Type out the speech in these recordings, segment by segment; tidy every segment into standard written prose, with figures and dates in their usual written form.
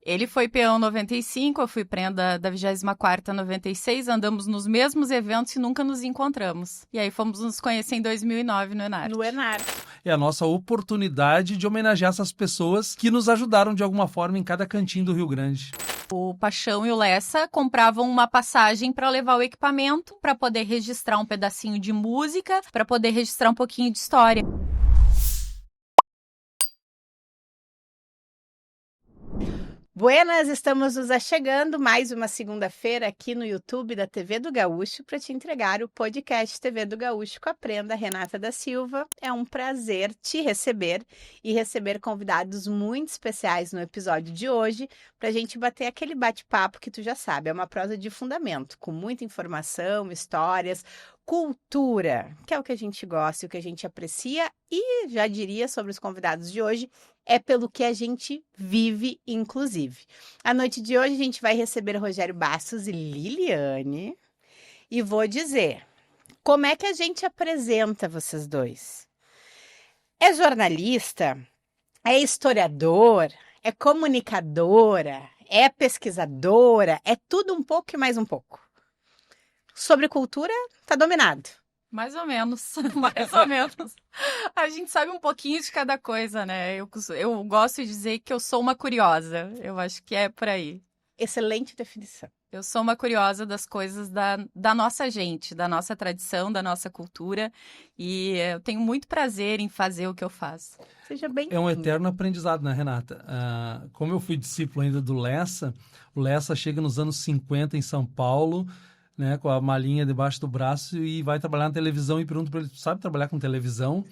Ele foi peão 95, eu fui prenda da 24ª 96, andamos nos mesmos eventos e nunca nos encontramos. E aí fomos nos conhecer em 2009 no Enarte. No Enarte. É a nossa oportunidade de homenagear essas pessoas que nos ajudaram de alguma forma em cada cantinho do Rio Grande. O Paixão e o Lessa compravam uma passagem para levar o equipamento, para poder registrar um pedacinho de música, para poder registrar um pouquinho de história. Buenas, estamos nos achegando mais uma segunda-feira aqui no YouTube da TV do Gaúcho para te entregar o podcast TV do Gaúcho com a prenda Renata da Silva. É um prazer te receber e receber convidados muito especiais no episódio de hoje para a gente bater aquele bate-papo que tu já sabe, é uma prosa de fundamento, com muita informação, histórias, cultura, que é o que a gente gosta e o que a gente aprecia e já diria sobre os convidados de hoje, é pelo que a gente vive, inclusive. A noite de hoje a gente vai receber Rogério Bastos e Liliane. E vou dizer, como é que a gente apresenta vocês dois? É jornalista? É historiador? É comunicadora? É pesquisadora? É tudo um pouco e mais um pouco. Sobre cultura, tá dominado. Mais ou menos, mais ou menos. A gente sabe um pouquinho de cada coisa, né? Eu gosto de dizer que eu sou uma curiosa. Eu acho que é por aí. Excelente definição. Eu sou uma curiosa das coisas da nossa gente, da nossa tradição, da nossa cultura. E eu tenho muito prazer em fazer o que eu faço. Seja bem-vindo. É um eterno aprendizado, né, Renata? Como eu fui discípulo ainda do Lessa, o Lessa chega nos anos 50 em São Paulo, né, com a malinha debaixo do braço e vai trabalhar na televisão e pergunto para ele, sabe trabalhar com televisão?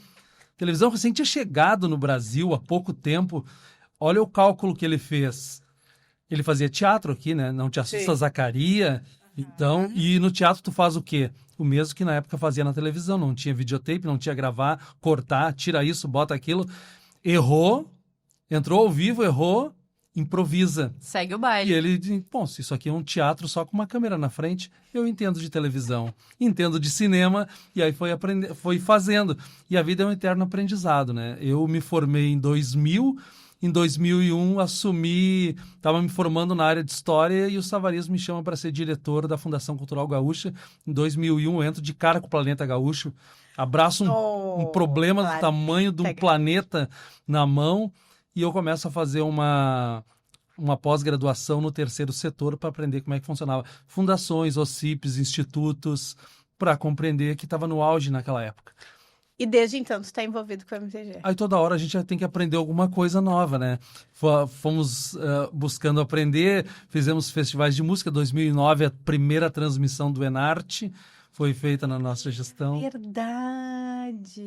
Televisão recém tinha chegado no Brasil há pouco tempo. Olha o cálculo que ele fez. Ele fazia teatro aqui, né? Não Te Assusta, Zacaria. Então, e no teatro tu faz o quê? O mesmo que na época fazia na televisão. Não tinha videotape, não tinha gravar, cortar, tira isso, bota aquilo. Errou, entrou ao vivo, errou, improvisa. Segue o baile. E ele diz, bom, se isso aqui é um teatro só com uma câmera na frente, eu entendo de televisão, entendo de cinema, e aí foi fazendo. E a vida é um eterno aprendizado, né? Eu me formei em 2000, em 2001 estava me formando na área de História e o Savarias me chama para ser diretor da Fundação Cultural Gaúcha. Em 2001 eu entro de cara com o Planeta Gaúcho, abraço um problema do tamanho de um planeta na mão, e eu começo a fazer uma pós-graduação no terceiro setor para aprender como é que funcionava. Fundações, OCIPs, institutos, para compreender que estava no auge naquela época. E desde então tu está envolvido com o MTG. Aí toda hora a gente já tem que aprender alguma coisa nova, né? Fomos buscando aprender, fizemos festivais de música. 2009, a primeira transmissão do Enarte foi feita na nossa gestão. Verdade.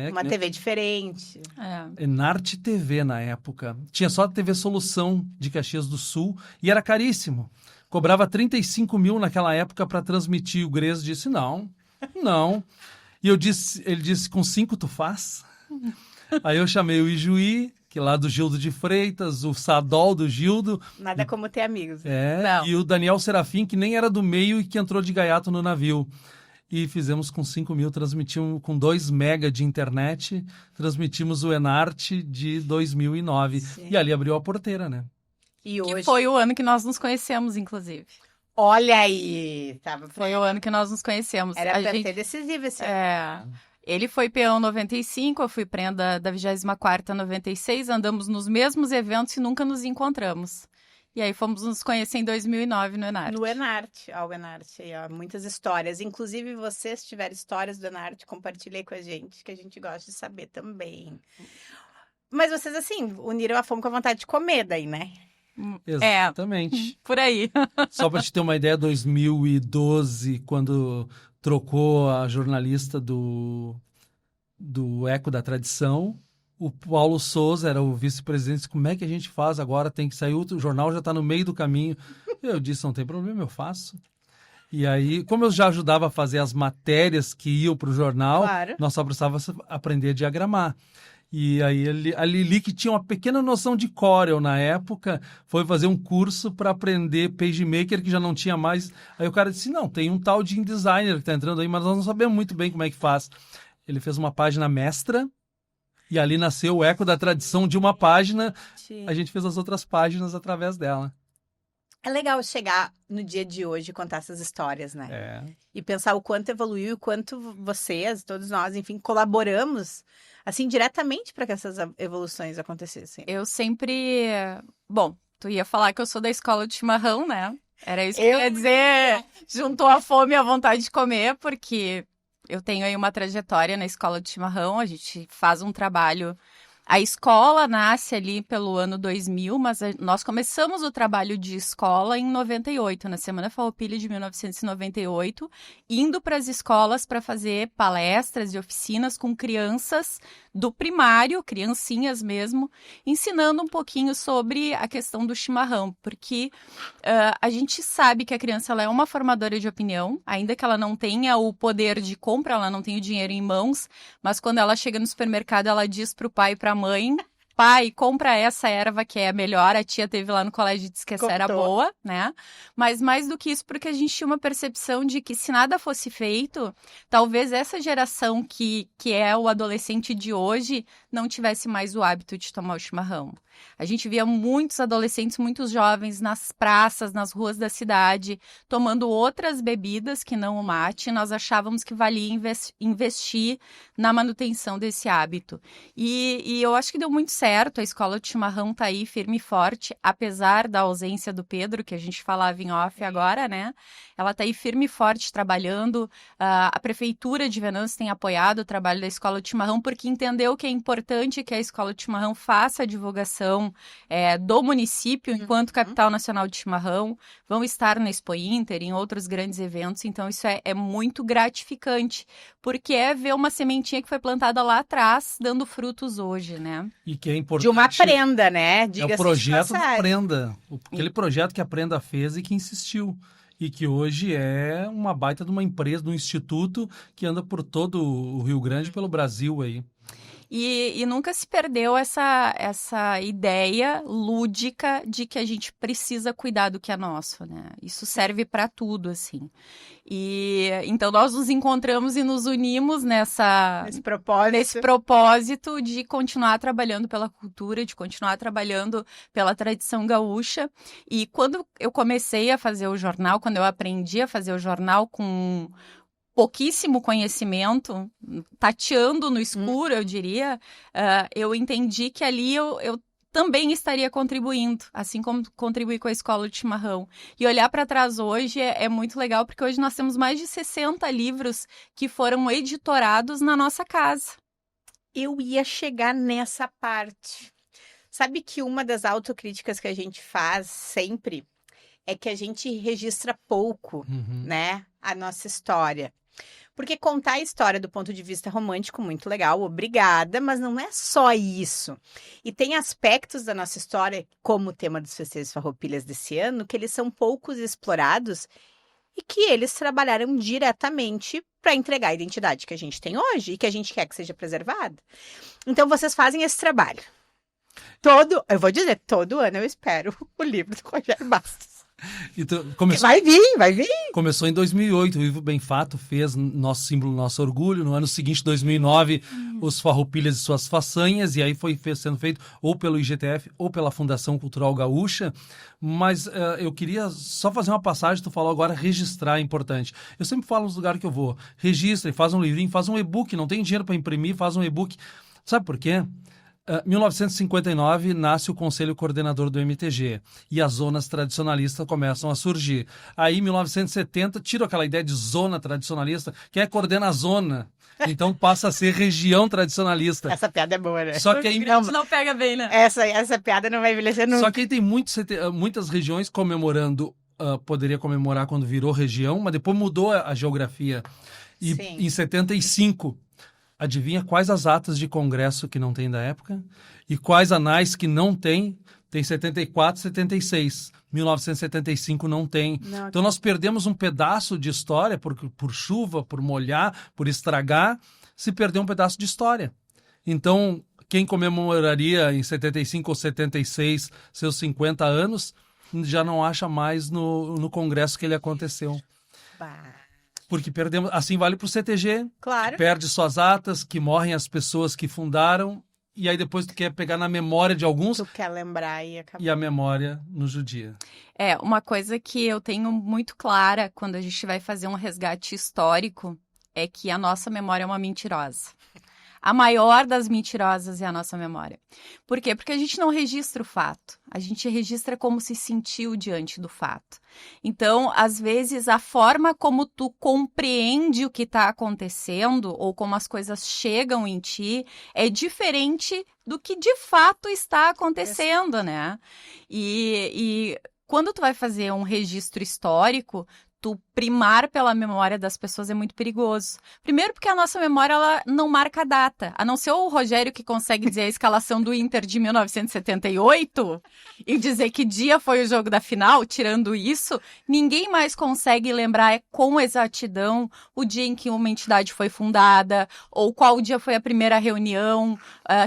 Uma TV diferente. Enarte TV na época. Tinha só a TV Solução de Caxias do Sul e era caríssimo. Cobrava 35 mil naquela época para transmitir. O Gres disse, não. E ele disse, com 5 tu faz? Aí eu chamei o Ijuí, que lá do Gildo de Freitas, o Sadol do Gildo. Nada como ter amigos. Não. E o Daniel Serafim, que nem era do meio e que entrou de gaiato no navio. E fizemos com 5 mil, transmitimos com 2 mega de internet, transmitimos o Enarte de 2009. Sim. E ali abriu a porteira, né? E hoje... Que foi o ano que nós nos conhecemos, inclusive. Olha aí! Foi o ano que nós nos conhecemos. Era pra ser decisivo esse ano. Ele foi peão 95, eu fui prenda da 24ª 96, andamos nos mesmos eventos e nunca nos encontramos. E aí fomos nos conhecer em 2009 no Enarte. No Enarte, o Enarte, muitas histórias. Inclusive, vocês tiverem histórias do Enarte, compartilhem com a gente, que a gente gosta de saber também. Mas vocês, assim, uniram a fome com a vontade de comer daí, né? Exatamente. Por aí. Só para te ter uma ideia, 2012, quando trocou a jornalista do Eco da Tradição, o Paulo Souza era o vice-presidente, disse, como é que a gente faz agora? Tem que sair, o jornal já está no meio do caminho. Eu disse, não tem problema, eu faço. E aí, como eu já ajudava a fazer as matérias que iam para o jornal, claro, nós só precisávamos aprender a diagramar. E aí a Lili, que tinha uma pequena noção de Corel na época, foi fazer um curso para aprender PageMaker, que já não tinha mais. Aí o cara disse, não, tem um tal de InDesigner que está entrando aí, mas nós não sabemos muito bem como é que faz. Ele fez uma página mestra E ali nasceu o eco da tradição de uma página, Sim. a gente fez as outras páginas através dela. É legal chegar no dia de hoje e contar essas histórias, né? É. E pensar o quanto evoluiu, o quanto vocês, todos nós, enfim, colaboramos, assim, diretamente para que essas evoluções acontecessem. Eu sempre... Bom, tu ia falar que eu sou da escola de chimarrão, né? Era isso que eu ia dizer. Juntou a fome e a vontade de comer, porque eu tenho aí uma trajetória na escola de chimarrão, a gente faz um trabalho... A escola nasce ali pelo ano 2000, mas nós começamos o trabalho de escola em 98, na Semana Farroupilha de 1998, indo para as escolas para fazer palestras e oficinas com crianças do primário, criancinhas mesmo, ensinando um pouquinho sobre a questão do chimarrão, porque a gente sabe que a criança ela é uma formadora de opinião, ainda que ela não tenha o poder de compra, ela não tenha o dinheiro em mãos, mas quando ela chega no supermercado, ela diz para o pai e para a mãe: pai, compra essa erva que é a melhor, a tia teve lá no colégio e disse que essa era boa, né? Mas mais do que isso, porque a gente tinha uma percepção de que se nada fosse feito, talvez essa geração que é o adolescente de hoje não tivesse mais o hábito de tomar o chimarrão. A gente via muitos adolescentes, muitos jovens nas praças, nas ruas da cidade, tomando outras bebidas que não o mate. Nós achávamos que valia investir na manutenção desse hábito. E eu acho que deu muito certo. A escola de chimarrão tá aí firme e forte, apesar da ausência do Pedro, que a gente falava em off agora, né? Ela tá aí firme e forte trabalhando. A Prefeitura de Venâncio tem apoiado o trabalho da escola de chimarrão, porque entendeu que é importante que a escola de chimarrão faça a divulgação do município enquanto capital nacional de chimarrão, vão estar na Expo Inter, em outros grandes eventos, então isso é muito gratificante, porque é ver uma sementinha que foi plantada lá atrás, dando frutos hoje, né? E que é importante... De uma prenda, né? É o projeto da Prenda, aquele projeto que a Prenda fez e que insistiu. E que hoje é uma baita de uma empresa, de um instituto que anda por todo o Rio Grande, pelo Brasil aí. E nunca se perdeu essa ideia lúdica de que a gente precisa cuidar do que é nosso, né? Isso serve para tudo, assim. E então nós nos encontramos e nos unimos nesse propósito de continuar trabalhando pela cultura, de continuar trabalhando pela tradição gaúcha. E quando eu comecei a fazer o jornal, quando eu aprendi a fazer o jornal com pouquíssimo conhecimento, tateando no escuro, eu diria, eu entendi que ali eu também estaria contribuindo, assim como contribuí com a escola de chimarrão. E olhar para trás hoje é muito legal, porque hoje nós temos mais de 60 livros que foram editorados na nossa casa. Eu ia chegar nessa parte. Sabe que uma das autocríticas que a gente faz sempre é que a gente registra pouco, né, a nossa história. Porque contar a história do ponto de vista romântico, muito legal, obrigada, mas não é só isso. E tem aspectos da nossa história, como o tema dos festejos farroupilhas desse ano, que eles são poucos explorados e que eles trabalharam diretamente para entregar a identidade que a gente tem hoje e que a gente quer que seja preservada. Então, vocês fazem esse trabalho. Eu vou dizer, todo ano eu espero o livro do Rogério Bastos. Então, Vai vir. Começou em 2008, o Ivo Benfato fez nosso símbolo, nosso orgulho. No ano seguinte, 2009, os Farroupilhas e suas façanhas, e aí foi sendo feito ou pelo IGTF ou pela Fundação Cultural Gaúcha. Mas eu queria só fazer uma passagem, tu falou agora, registrar é importante. Eu sempre falo nos lugares que eu vou, registre, faz um livrinho, faz um e-book, não tem dinheiro para imprimir, faz um e-book. Sabe por quê? 1959 nasce o Conselho Coordenador do MTG e as zonas tradicionalistas começam a surgir. Aí, em 1970, tira aquela ideia de zona tradicionalista. Quem coordena a zona? Então passa a ser região tradicionalista. Essa piada é boa, né? Só que aí não pega bem, né? Essa piada não vai envelhecer nunca. Só que aí tem muitas regiões comemorando, poderia comemorar quando virou região, mas depois mudou a geografia. E em 75... Adivinha quais as atas de congresso que não tem da época? E quais anais que não tem? Tem 74, 76. 1975 não tem. Não, então nós perdemos um pedaço de história por chuva, por molhar, por estragar. Se perdeu um pedaço de história. Então, quem comemoraria em 75 ou 76 seus 50 anos, já não acha mais no congresso que ele aconteceu. Bah. Porque perdemos, assim vale para o CTG, claro. Que perde suas atas, que morrem as pessoas que fundaram, e aí depois tu quer pegar na memória de alguns Tu quer lembrar e acabar. e a memória no judia. Uma coisa que eu tenho muito clara quando a gente vai fazer um resgate histórico é que a nossa memória é uma mentirosa. A maior das mentirosas é a nossa memória. Por quê? Porque a gente não registra o fato. A gente registra como se sentiu diante do fato. Então, às vezes, a forma como tu compreende o que está acontecendo ou como as coisas chegam em ti é diferente do que de fato está acontecendo, né? E quando tu vai fazer um registro histórico, tu primar pela memória das pessoas é muito perigoso. Primeiro porque a nossa memória ela não marca a data. A não ser o Rogério que consegue dizer a escalação do Inter de 1978 e dizer que dia foi o jogo da final, tirando isso, ninguém mais consegue lembrar com exatidão o dia em que uma entidade foi fundada ou qual dia foi a primeira reunião,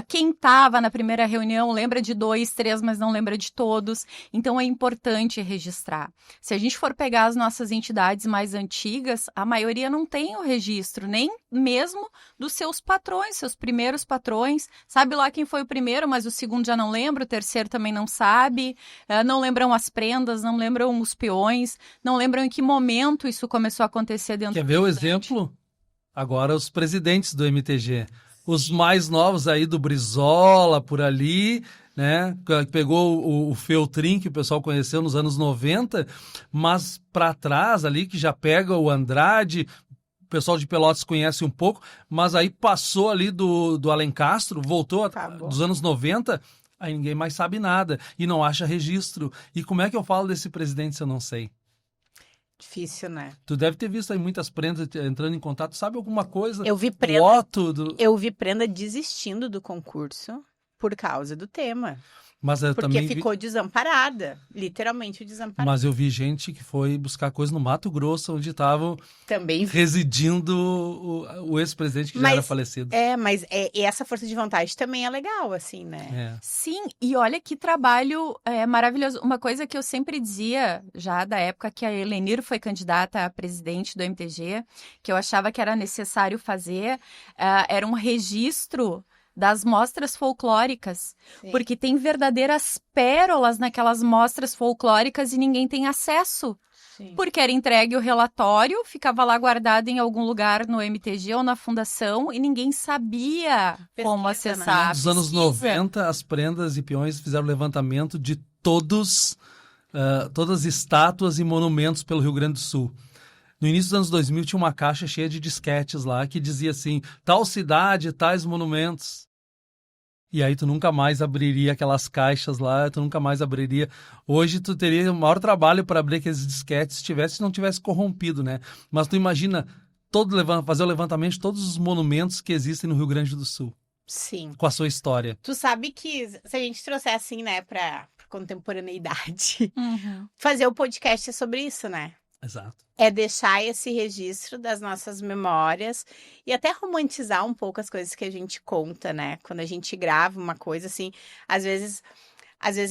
quem estava na primeira reunião lembra de 2, 3, mas não lembra de todos. Então é importante registrar. Se a gente for pegar as nossas entidades mais antigas, a maioria não tem o registro, nem mesmo dos seus patrões, seus primeiros patrões. Sabe lá quem foi o primeiro, mas o segundo já não lembra, o terceiro também não sabe, não lembram as prendas, não lembram os peões, não lembram em que momento isso começou a acontecer dentro Quer ver o exemplo? Agora os presidentes do MTG. Os mais novos aí do Brizola, por ali, né? Pegou o Feltrin, que o pessoal conheceu nos anos 90, mas para trás ali, que já pega o Andrade, o pessoal de Pelotas conhece um pouco, mas aí passou ali do Alencastro, voltou dos anos 90, aí ninguém mais sabe nada e não acha registro. E como é que eu falo desse presidente se eu não sei? Difícil, né? Tu deve ter visto aí muitas prendas entrando em contato. Sabe alguma coisa? Eu vi prenda, Voto eu vi prenda desistindo do concurso por causa do tema. Mas eu Porque também ficou desamparada. Literalmente desamparada. Mas eu vi gente que foi buscar coisa no Mato Grosso, onde estavam Também residindo o ex-presidente que já era falecido. Mas essa força de vontade também é legal, assim, né? É. Sim, e olha que trabalho maravilhoso. Uma coisa que eu sempre dizia, já da época que a Helenir foi candidata a presidente do MTG, que eu achava que era necessário fazer, era um registro das mostras folclóricas, Sim. Porque tem verdadeiras pérolas naquelas mostras folclóricas e ninguém tem acesso. Sim. Porque era entregue o relatório, ficava lá guardado em algum lugar no MTG ou na fundação e ninguém sabia como acessar. Nos anos 90, as prendas e peões fizeram levantamento de todas as estátuas e monumentos pelo Rio Grande do Sul. No início dos anos 2000 tinha uma caixa cheia de disquetes lá que dizia assim, tal cidade, tais monumentos. E aí tu nunca mais abriria aquelas caixas lá, tu nunca mais abriria. Hoje tu teria o maior trabalho para abrir aqueles disquetes se não tivesse corrompido, né? Mas tu imagina fazer o levantamento de todos os monumentos que existem no Rio Grande do Sul. Sim. Com a sua história. Tu sabe que se a gente trouxer assim, né, pra contemporaneidade, Uhum. fazer o podcast é sobre isso, né? Exato. É deixar esse registro das nossas memórias e até romantizar um pouco as coisas que a gente conta, né? Quando a gente grava uma coisa assim, às vezes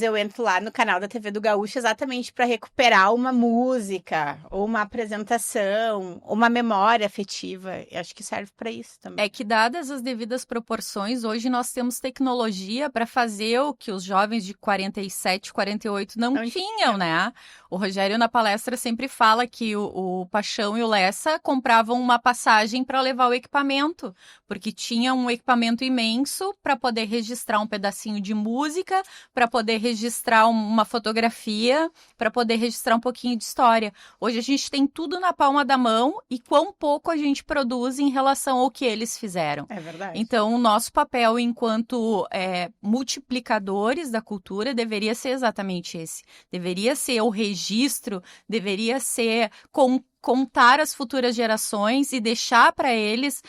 eu entro lá no canal da TV do Gaúcho exatamente para recuperar uma música, ou uma apresentação, ou uma memória afetiva. Eu acho que serve para isso também. É que, dadas as devidas proporções, hoje nós temos tecnologia para fazer o que os jovens de 47, 48 não tinham, né? O Rogério, na palestra, sempre fala que o Paixão e o Lessa compravam uma passagem para levar o equipamento, porque tinha um equipamento imenso para poder registrar um pedacinho de música, para poder registrar uma fotografia, para poder registrar um pouquinho de história. Hoje a gente tem tudo na palma da mão e quão pouco a gente produz em relação ao que eles fizeram. É verdade. Então, o nosso papel enquanto multiplicadores da cultura deveria ser exatamente esse. Deveria ser o registro, deveria ser contar as futuras gerações e deixar para eles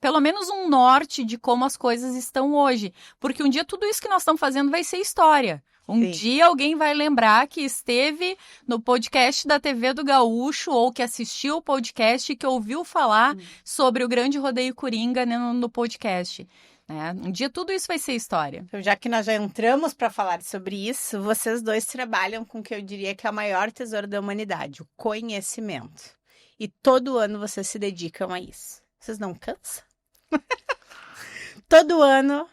pelo menos um norte de como as coisas estão hoje. Porque um dia tudo isso que nós estamos fazendo vai ser história. Sim. Dia alguém vai lembrar que esteve no podcast da TV do Gaúcho ou que assistiu o podcast e que ouviu falar sobre o Grande Rodeio Coringa no podcast. Um dia tudo isso vai ser história. Então, já que nós já entramos para falar sobre isso, vocês dois trabalham com o que eu diria que é o maior tesouro da humanidade, o conhecimento. E todo ano vocês se dedicam a isso. Vocês não cansam? todo ano.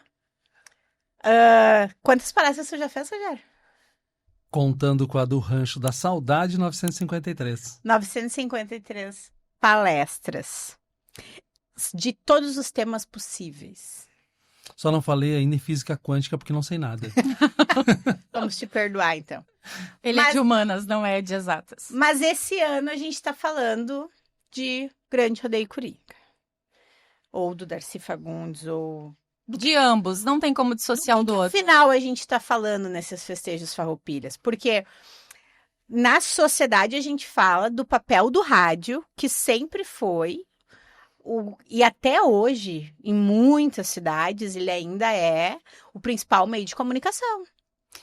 Quantas palestras você já fez, Rogério? Contando com a do Rancho da Saudade, 953. 953 palestras. De todos os temas possíveis. Só não falei ainda em física quântica porque não sei nada. Vamos te perdoar, então. Ele é de humanas, não é de exatas. Mas esse ano a gente está falando de Grande Rodeio Coringa. Ou do Darcy Fagundes, ou... De ambos, não tem como dissociar um do outro. Afinal, a gente está falando nesses festejos farroupilhas, porque na sociedade a gente fala do papel do rádio, que sempre foi, e até hoje, em muitas cidades, ele ainda é o principal meio de comunicação.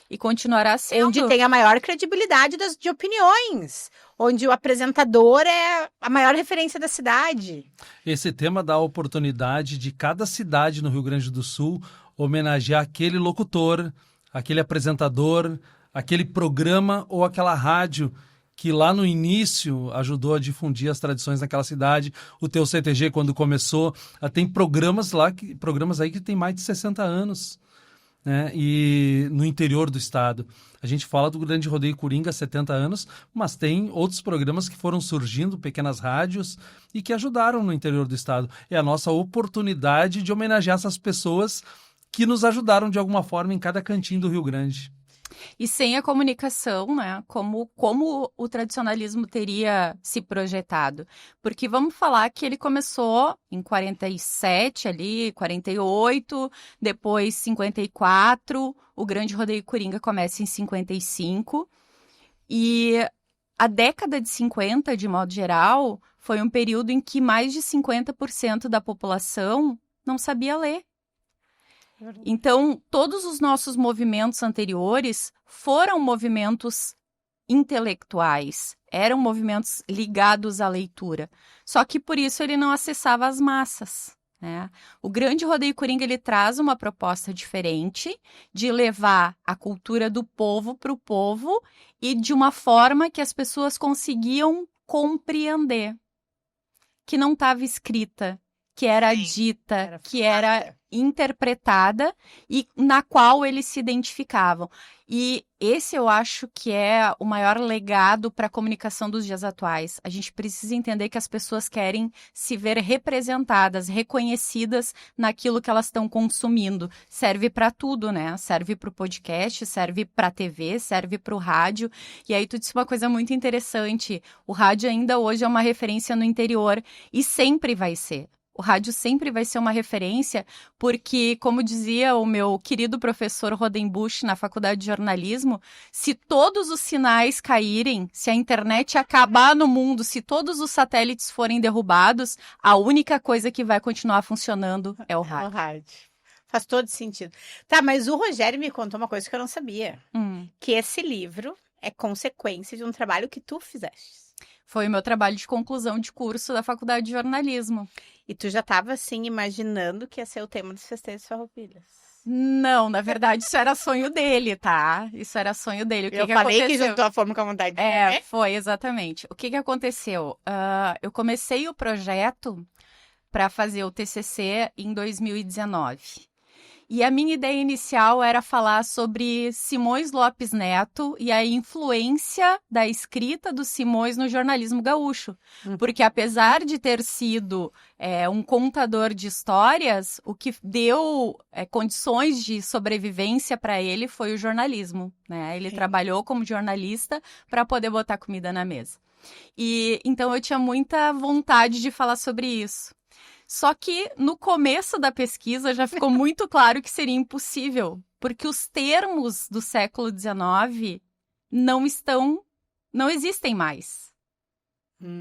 E continuará sendo. Onde tem a maior credibilidade de opiniões. Onde o apresentador é a maior referência da cidade. Esse tema dá a oportunidade de cada cidade no Rio Grande do Sul homenagear aquele locutor, aquele apresentador, aquele programa ou aquela rádio que lá no início ajudou a difundir as tradições daquela cidade. O teu CTG, quando começou, tem programas aí que tem mais de 60 anos. Né? E no interior do estado. A gente fala do Grande Rodeio Coringa há 70 anos, mas tem outros programas que foram surgindo, pequenas rádios, e que ajudaram no interior do estado. É a nossa oportunidade de homenagear essas pessoas que nos ajudaram de alguma forma em cada cantinho do Rio Grande. E sem a comunicação, né? Como o tradicionalismo teria se projetado? Porque vamos falar que ele começou em 47 ali, 48, depois 54, o Grande Rodeio Coringa começa em 55. E a década de 50, de modo geral, foi um período em que mais de 50% da população não sabia ler. Então, todos os nossos movimentos anteriores foram movimentos intelectuais, eram movimentos ligados à leitura. Só que por isso ele não acessava as massas, né? O Grande Rodeio Coringa ele traz uma proposta diferente de levar a cultura do povo para o povo e de uma forma que as pessoas conseguiam compreender, que não estava escrita, que era dita, que era interpretada e na qual eles se identificavam. E esse eu acho que é o maior legado para a comunicação dos dias atuais. A gente precisa entender que as pessoas querem se ver representadas, reconhecidas naquilo que elas estão consumindo. Serve para tudo, né? Serve para o podcast, serve para a TV, serve para o rádio. E aí tu disse uma coisa muito interessante. O rádio ainda hoje é uma referência no interior e sempre vai ser. O rádio sempre vai ser uma referência porque, como dizia o meu querido professor Rodenbusch na Faculdade de Jornalismo, se todos os sinais caírem, se a internet acabar no mundo, se todos os satélites forem derrubados, a única coisa que vai continuar funcionando é o rádio. É o rádio. Faz todo sentido. Tá, mas o Rogério me contou uma coisa que eu não sabia. Que esse livro é consequência de um trabalho que tu fizeste. Foi o meu trabalho de conclusão de curso da Faculdade de Jornalismo. E tu já estava, assim, imaginando que ia ser o tema dos festejos farroupilhas? Não, na verdade, isso era sonho dele, tá? Isso era sonho dele. O que eu que falei aconteceu? que juntou a fome com a vontade de comer? Foi, exatamente. O que aconteceu? Eu comecei o projeto para fazer o TCC em 2019. E a minha ideia inicial era falar sobre Simões Lopes Neto e a influência da escrita do Simões no jornalismo gaúcho. Porque apesar de ter sido um contador de histórias, o que deu condições de sobrevivência para ele foi o jornalismo, né? Ele trabalhou como jornalista para poder botar comida na mesa. E então eu tinha muita vontade de falar sobre isso. Só que no começo da pesquisa já ficou muito claro que seria impossível, porque os termos do século XIX não existem mais.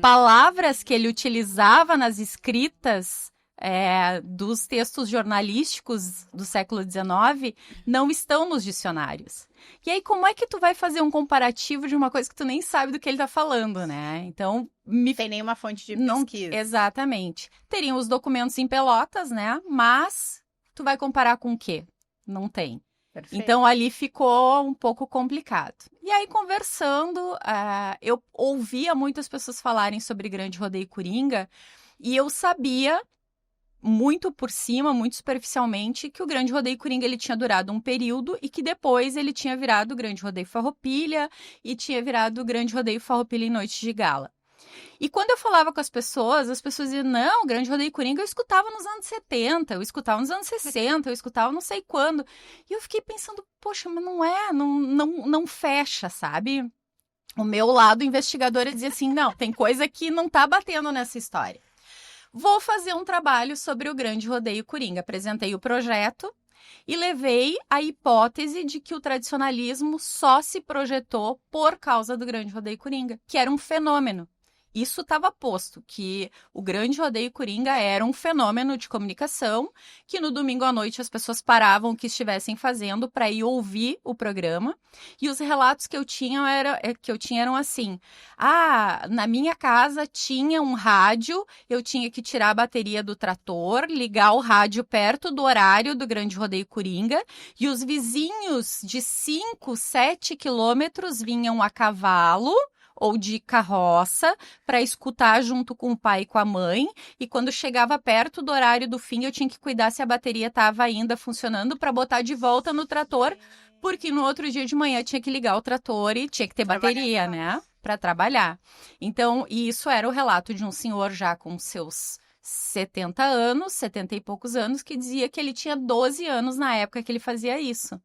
Palavras que ele utilizava nas escritas dos textos jornalísticos do século XIX não estão nos dicionários. E aí, como é que tu vai fazer um comparativo de uma coisa que tu nem sabe do que ele tá falando, né? Então, não tem nenhuma fonte de pesquisa. Exatamente. Teriam os documentos em Pelotas, né? Mas tu vai comparar com o quê? Não tem. Perfeito. Então, ali ficou um pouco complicado. E aí, conversando, eu ouvia muitas pessoas falarem sobre Grande Rodeio Coringa e eu sabia muito por cima, muito superficialmente, que o Grande Rodeio Coringa ele tinha durado um período e que depois ele tinha virado o Grande Rodeio Farroupilha e tinha virado o Grande Rodeio Farroupilha em Noite de Gala. E quando eu falava com as pessoas diziam, não, o Grande Rodeio Coringa eu escutava nos anos 70, eu escutava nos anos 60, eu escutava não sei quando. E eu fiquei pensando, poxa, mas não fecha, sabe? O meu lado investigadora dizia assim, não, tem coisa que não tá batendo nessa história. Vou fazer um trabalho sobre o Grande Rodeio Coringa. Apresentei o projeto e levei a hipótese de que o tradicionalismo só se projetou por causa do Grande Rodeio Coringa, que era um fenômeno. Isso estava posto, que o Grande Rodeio Coringa era um fenômeno de comunicação, que no domingo à noite as pessoas paravam o que estivessem fazendo para ir ouvir o programa. E os relatos que eu tinha eram assim, na minha casa tinha um rádio, eu tinha que tirar a bateria do trator, ligar o rádio perto do horário do Grande Rodeio Coringa, e os vizinhos de 5, 7 quilômetros vinham a cavalo ou de carroça, para escutar junto com o pai e com a mãe, e quando chegava perto do horário do fim, eu tinha que cuidar se a bateria estava ainda funcionando para botar de volta no trator, porque no outro dia de manhã tinha que ligar o trator e tinha que ter bateria, né, para trabalhar. Então, isso era o relato de um senhor já com seus 70 anos, 70 e poucos anos, que dizia que ele tinha 12 anos na época que ele fazia isso.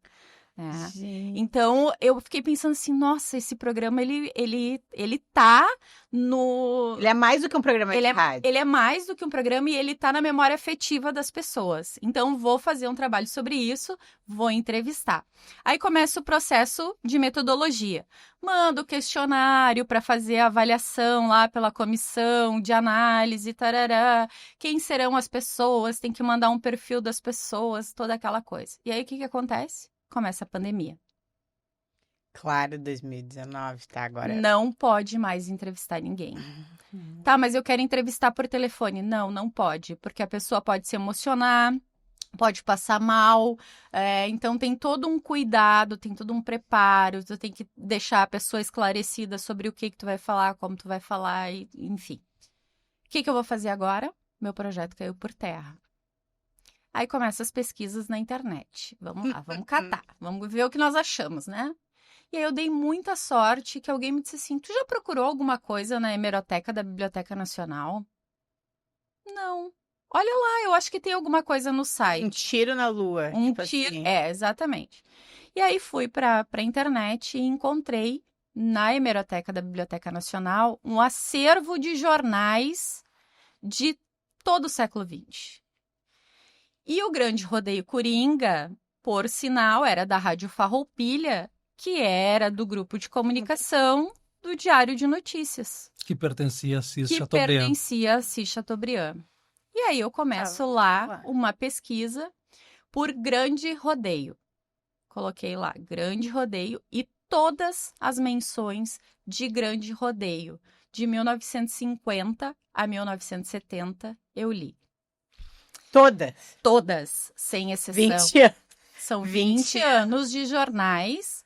Então, eu fiquei pensando assim, nossa, esse programa, ele tá no... Ele é mais do que um programa de rádio. Ele é mais do que um programa e ele tá na memória afetiva das pessoas. Então, vou fazer um trabalho sobre isso, vou entrevistar. Aí começa o processo de metodologia. Mando o questionário para fazer a avaliação lá pela comissão de análise, tarará. Quem serão as pessoas? Tem que mandar um perfil das pessoas, toda aquela coisa. E aí, o que acontece? Começa a pandemia. Claro, 2019, tá? Agora... Não pode mais entrevistar ninguém. Tá, mas eu quero entrevistar por telefone. Não pode, porque a pessoa pode se emocionar, pode passar mal, então tem todo um cuidado, tem todo um preparo, tu tem que deixar a pessoa esclarecida sobre o que tu vai falar, como tu vai falar, enfim. O que eu vou fazer agora? Meu projeto caiu por terra. Aí começam as pesquisas na internet. Vamos lá, vamos catar, vamos ver o que nós achamos, né? E aí eu dei muita sorte que alguém me disse assim, tu já procurou alguma coisa na hemeroteca da Biblioteca Nacional? Não. Olha lá, eu acho que tem alguma coisa no site. Um tiro na lua. Um tipo tiro, assim. exatamente. E aí fui para a internet e encontrei na hemeroteca da Biblioteca Nacional um acervo de jornais de todo o século XX. E o Grande Rodeio Coringa, por sinal, era da Rádio Farroupilha, que era do grupo de comunicação do Diário de Notícias. Que pertencia a Assis Que Chateaubriand. pertencia a Assis Chateaubriand. E aí eu começo lá uma pesquisa por Grande Rodeio. Coloquei lá, Grande Rodeio, e todas as menções de Grande Rodeio, de 1950 a 1970, eu li. Todas? Todas, sem exceção. 20 anos. São 20 anos de jornais,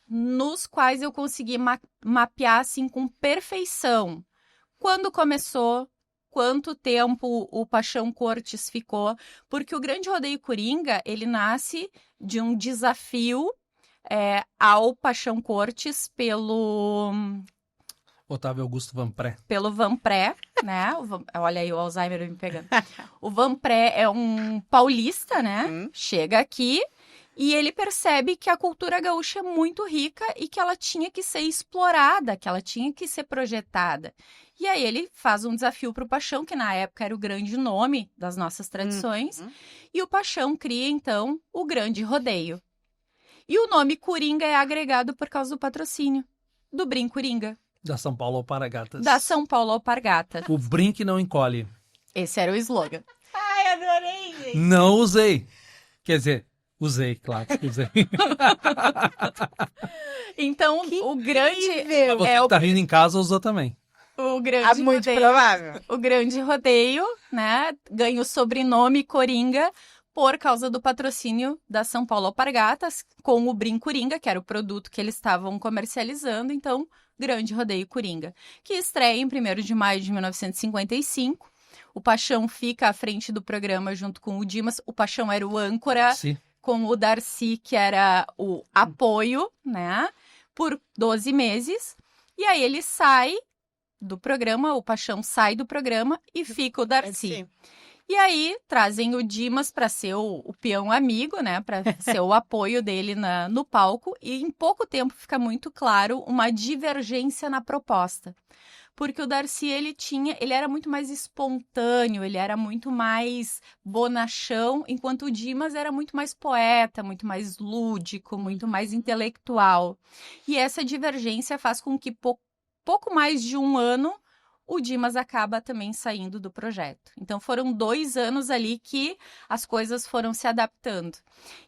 nos quais eu consegui mapear assim, com perfeição quando começou, quanto tempo o Paixão Cortes ficou, porque o Grande Rodeio Coringa, ele nasce de um desafio ao Paixão Cortes pelo... Otávio Augusto Vanpré. Pelo Vanpré, né? Olha aí o Alzheimer me pegando. O Vanpré é um paulista, né? Chega aqui e ele percebe que a cultura gaúcha é muito rica e que ela tinha que ser explorada, que ela tinha que ser projetada. E aí ele faz um desafio para o Paixão, que na época era o grande nome das nossas tradições, e o Paixão cria, então, o Grande Rodeio. E o nome Coringa é agregado por causa do patrocínio do Brim Coringa. Da São Paulo Alpargatas. Da São Paulo Alpargatas. O Brim que não encolhe. Esse era o slogan. Ai, adorei, gente. Não usei. Quer dizer, usei, claro. Usei. Então, o grande... Você que tá rindo em casa usou também. O grande muito rodeio, provável. O Grande Rodeio, né? Ganha o sobrenome Coringa por causa do patrocínio da São Paulo Alpargatas com o Brim Coringa, que era o produto que eles estavam comercializando. Então, Grande Rodeio Coringa, que estreia em 1º de maio de 1955. O Paixão fica à frente do programa junto com o Dimas. O Paixão era o âncora, Sim. com o Darcy, que era o apoio, né? Por 12 meses. E aí ele sai do programa, o Paixão sai do programa e fica o Darcy. E aí trazem o Dimas para ser o peão amigo, né? Para ser o apoio dele no palco. E em pouco tempo fica muito claro uma divergência na proposta. Porque o Darcy, ele era muito mais espontâneo, ele era muito mais bonachão, enquanto o Dimas era muito mais poeta, muito mais lúdico, muito mais intelectual. E essa divergência faz com que pouco mais de um ano o Dimas acaba também saindo do projeto. Então foram 2 anos ali que as coisas foram se adaptando.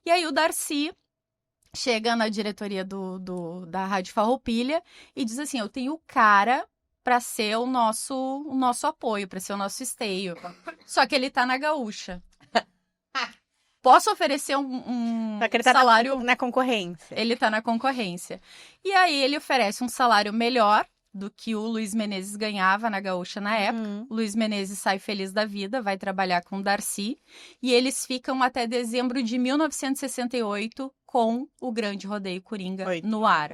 E aí o Darcy chega na diretoria da Rádio Farroupilha e diz assim, eu tenho o cara para ser o nosso apoio, para ser o nosso esteio. Só que ele tá na Gaúcha. Posso oferecer um salário... na concorrência. Ele tá na concorrência. E aí ele oferece um salário melhor do que o Luiz Menezes ganhava na Gaúcha na época. O Luiz Menezes sai feliz da vida, vai trabalhar com o Darcy. E eles ficam até dezembro de 1968 com o Grande Rodeio Coringa no ar.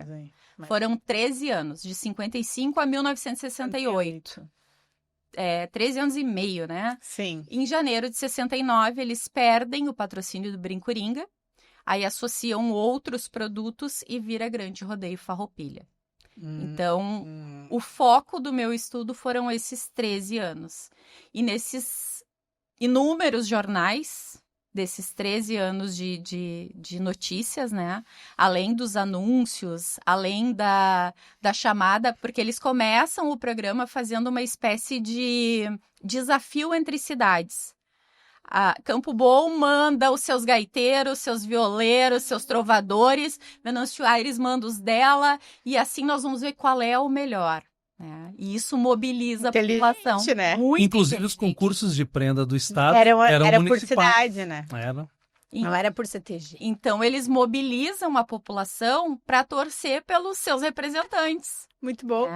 Foram 13 anos, de 55 a 1968. 13 anos e meio, né? Sim. Em janeiro de 69, eles perdem o patrocínio do Brincoringa, aí associam outros produtos e vira Grande Rodeio Farroupilha. Então, o foco do meu estudo foram esses 13 anos. E nesses inúmeros jornais desses 13 anos de notícias, né? Além dos anúncios, além da chamada, porque eles começam o programa fazendo uma espécie de desafio entre cidades. A Campo Bom manda os seus gaiteiros, seus violeiros, seus trovadores, Venâncio Aires manda os dela, e assim nós vamos ver qual é o melhor. E isso mobiliza a população. Né? Inclusive os concursos de prenda do Estado era por municipais. cidade, né? Não era por CTG. Então, eles mobilizam a população para torcer pelos seus representantes. Muito bom.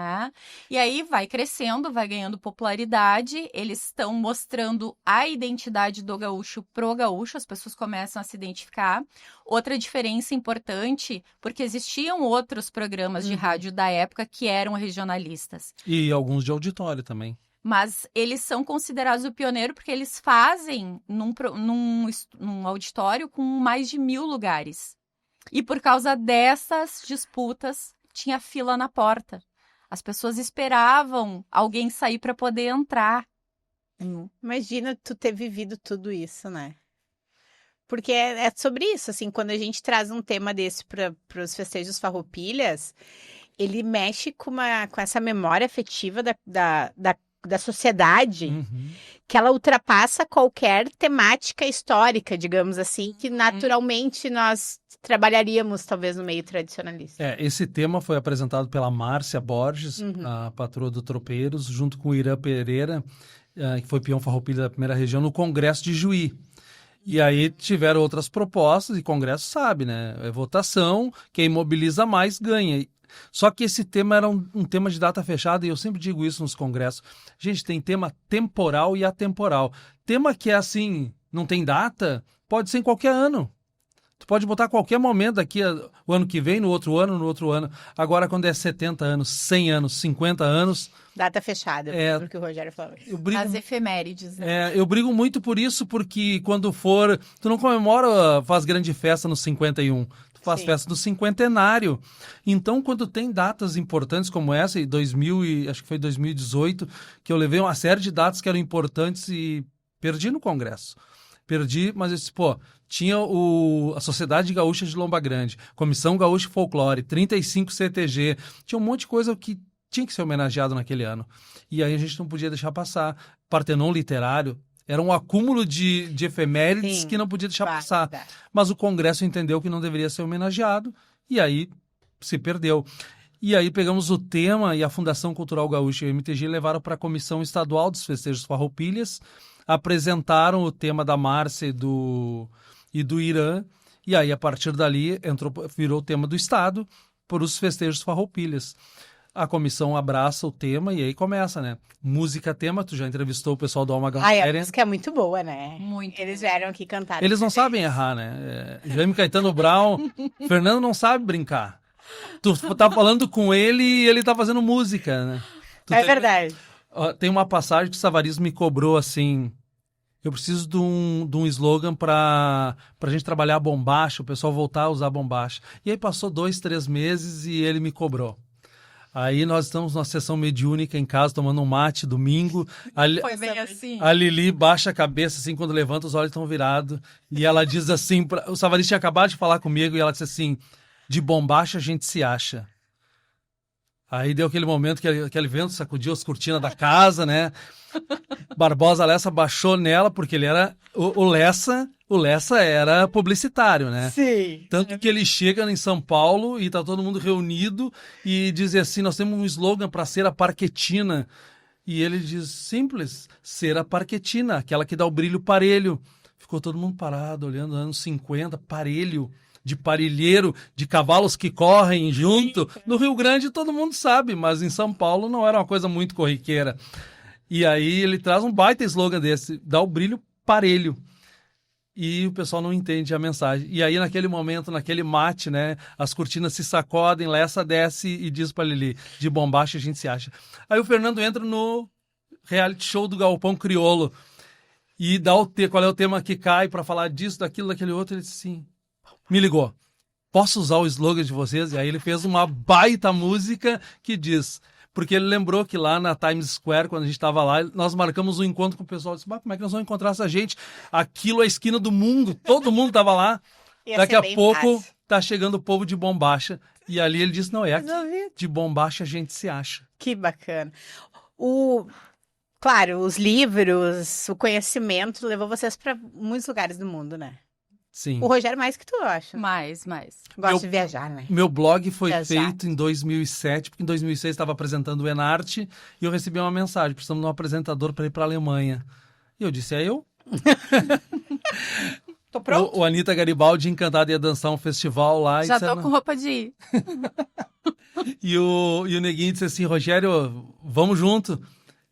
E aí vai crescendo, vai ganhando popularidade. Eles estão mostrando a identidade do gaúcho pro gaúcho. As pessoas começam a se identificar. Outra diferença importante, porque existiam outros programas de rádio da época que eram regionalistas. E alguns de auditório também. Mas eles são considerados o pioneiro porque eles fazem num auditório com mais de 1.000 lugares. E por causa dessas disputas, tinha fila na porta. As pessoas esperavam alguém sair para poder entrar. Imagina tu ter vivido tudo isso, né? Porque é sobre isso, assim, quando a gente traz um tema desse para os festejos farroupilhas, ele mexe com essa memória afetiva da sociedade, que ela ultrapassa qualquer temática histórica, digamos assim, que naturalmente nós trabalharíamos talvez no meio tradicionalista. Esse tema foi apresentado pela Márcia Borges, a patroa do Tropeiros, junto com o Irã Pereira, que foi peão farroupilha da primeira região, no Congresso de Juí. E aí tiveram outras propostas, e o Congresso sabe, né? É votação, quem mobiliza mais ganha. Só que esse tema era um tema de data fechada, e eu sempre digo isso nos congressos. Gente, tem tema temporal e atemporal. Tema que é assim, não tem data, pode ser em qualquer ano. Tu pode botar a qualquer momento daqui, o ano que vem, no outro ano. Agora, quando é 70 anos, 100 anos, 50 anos... Data fechada, porque o Rogério falou. As efemérides, né? Eu brigo muito por isso, porque quando for... Tu não comemora, faz grande festa no 51, tu faz festa do cinquentenário. Então, quando tem datas importantes como essa, acho que foi 2018, que eu levei uma série de datas que eram importantes e perdi no Congresso. Mas eu disse, tinha a Sociedade Gaúcha de Lomba Grande, Comissão Gaúcha Folclore, 35 CTG, tinha um monte de coisa que tinha que ser homenageado naquele ano. E aí a gente não podia deixar passar. Partenon Literário era um acúmulo de efemérides que não podia deixar passar. Mas o Congresso entendeu que não deveria ser homenageado, e aí se perdeu. E aí pegamos o tema, e a Fundação Cultural Gaúcha e o MTG levaram para a Comissão Estadual dos Festejos Farroupilhas, apresentaram o tema da Márcia e do Irã, e aí a partir dali virou o tema do Estado para os festejos farroupilhas. a comissão abraça o tema e aí começa, né? Música tema, tu já entrevistou o pessoal do Alma A Galera. música é muito boa, né? Muito. Eles vieram aqui cantar. Eles não sabem errar, né? Jaime Caetano Brown, Fernando não sabe brincar. Tu tá falando com ele e ele tá fazendo música, né? É verdade. Tem uma passagem que o Savariz me cobrou assim... Eu preciso de um slogan pra gente trabalhar a bombacha, o pessoal voltar a usar bombacha. E aí passou 2, 3 meses e ele me cobrou. Aí nós estamos numa sessão mediúnica em casa, tomando um mate, domingo. Foi bem assim. A Lili baixa a cabeça, assim, quando levanta, os olhos estão virados. E ela diz assim, o Savariz tinha acabado de falar comigo, e ela disse assim, de bombacha a gente se acha. Aí deu aquele momento que aquele vento sacudiu as cortinas da casa, né? Barbosa Lessa baixou nela, porque ele era... O Lessa era publicitário, né? Sim. Tanto que ele chega em São Paulo e tá todo mundo reunido e diz assim, nós temos um slogan para ser a Parquetina. E ele diz, simples, ser a Parquetina, aquela que dá o brilho parelho. Ficou todo mundo parado, olhando, anos 50, parelho, de parilheiro, de cavalos que correm junto. No Rio Grande todo mundo sabe, mas em São Paulo não era uma coisa muito corriqueira. E aí ele traz um baita slogan desse, dá o brilho parelho. E o pessoal não entende a mensagem. E aí, naquele momento, naquele mate, né, as cortinas se sacodem, Lessa desce e diz pra Lili, de bombacha a gente se acha. Aí o Fernando entra no reality show do Galpão Crioulo e dá qual é o tema que cai pra falar disso, daquilo, daquele outro. Ele disse assim, me ligou, posso usar o slogan de vocês? E aí ele fez uma baita música que diz... Porque ele lembrou que lá na Times Square, quando a gente estava lá, nós marcamos um encontro com o pessoal. Disse, como é que nós vamos encontrar essa gente? Aquilo é a esquina do mundo, todo mundo estava lá. Daqui a pouco tá chegando o povo de bombacha. E ali ele disse, não, é aqui, de bombacha a gente se acha. Que bacana. Claro, os livros, o conhecimento levou vocês para muitos lugares do mundo, né? Sim. O Rogério mais que tu, eu acho. Mais. Gosta de viajar, né? Meu blog foi feito em 2007, porque em 2006 estava apresentando o Enarte e eu recebi uma mensagem, precisamos de um apresentador para ir para a Alemanha. E eu disse, é eu? Tô pronto. O Anitta Garibaldi, Encantada, ia dançar um festival lá. Já tô com roupa de ir. E o Neguinho disse assim, Rogério, vamos junto.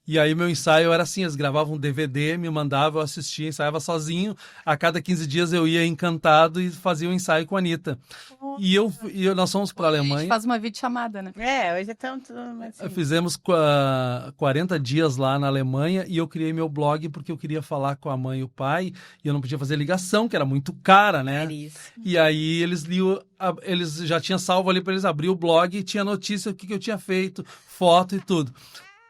E aí meu ensaio era assim, eles gravavam um DVD, me mandavam, eu assistia, ensaiava sozinho. A cada 15 dias eu ia Encantado e fazia um ensaio com a Anitta. E nós fomos para a Alemanha. A gente faz uma videochamada, né? Hoje é tanto... Assim. Fizemos 40 dias lá na Alemanha e eu criei meu blog porque eu queria falar com a mãe e o pai e eu não podia fazer ligação, que era muito cara, né? E aí eles já tinham salvo ali para eles abrir o blog e tinha notícia do que eu tinha feito, foto e tudo.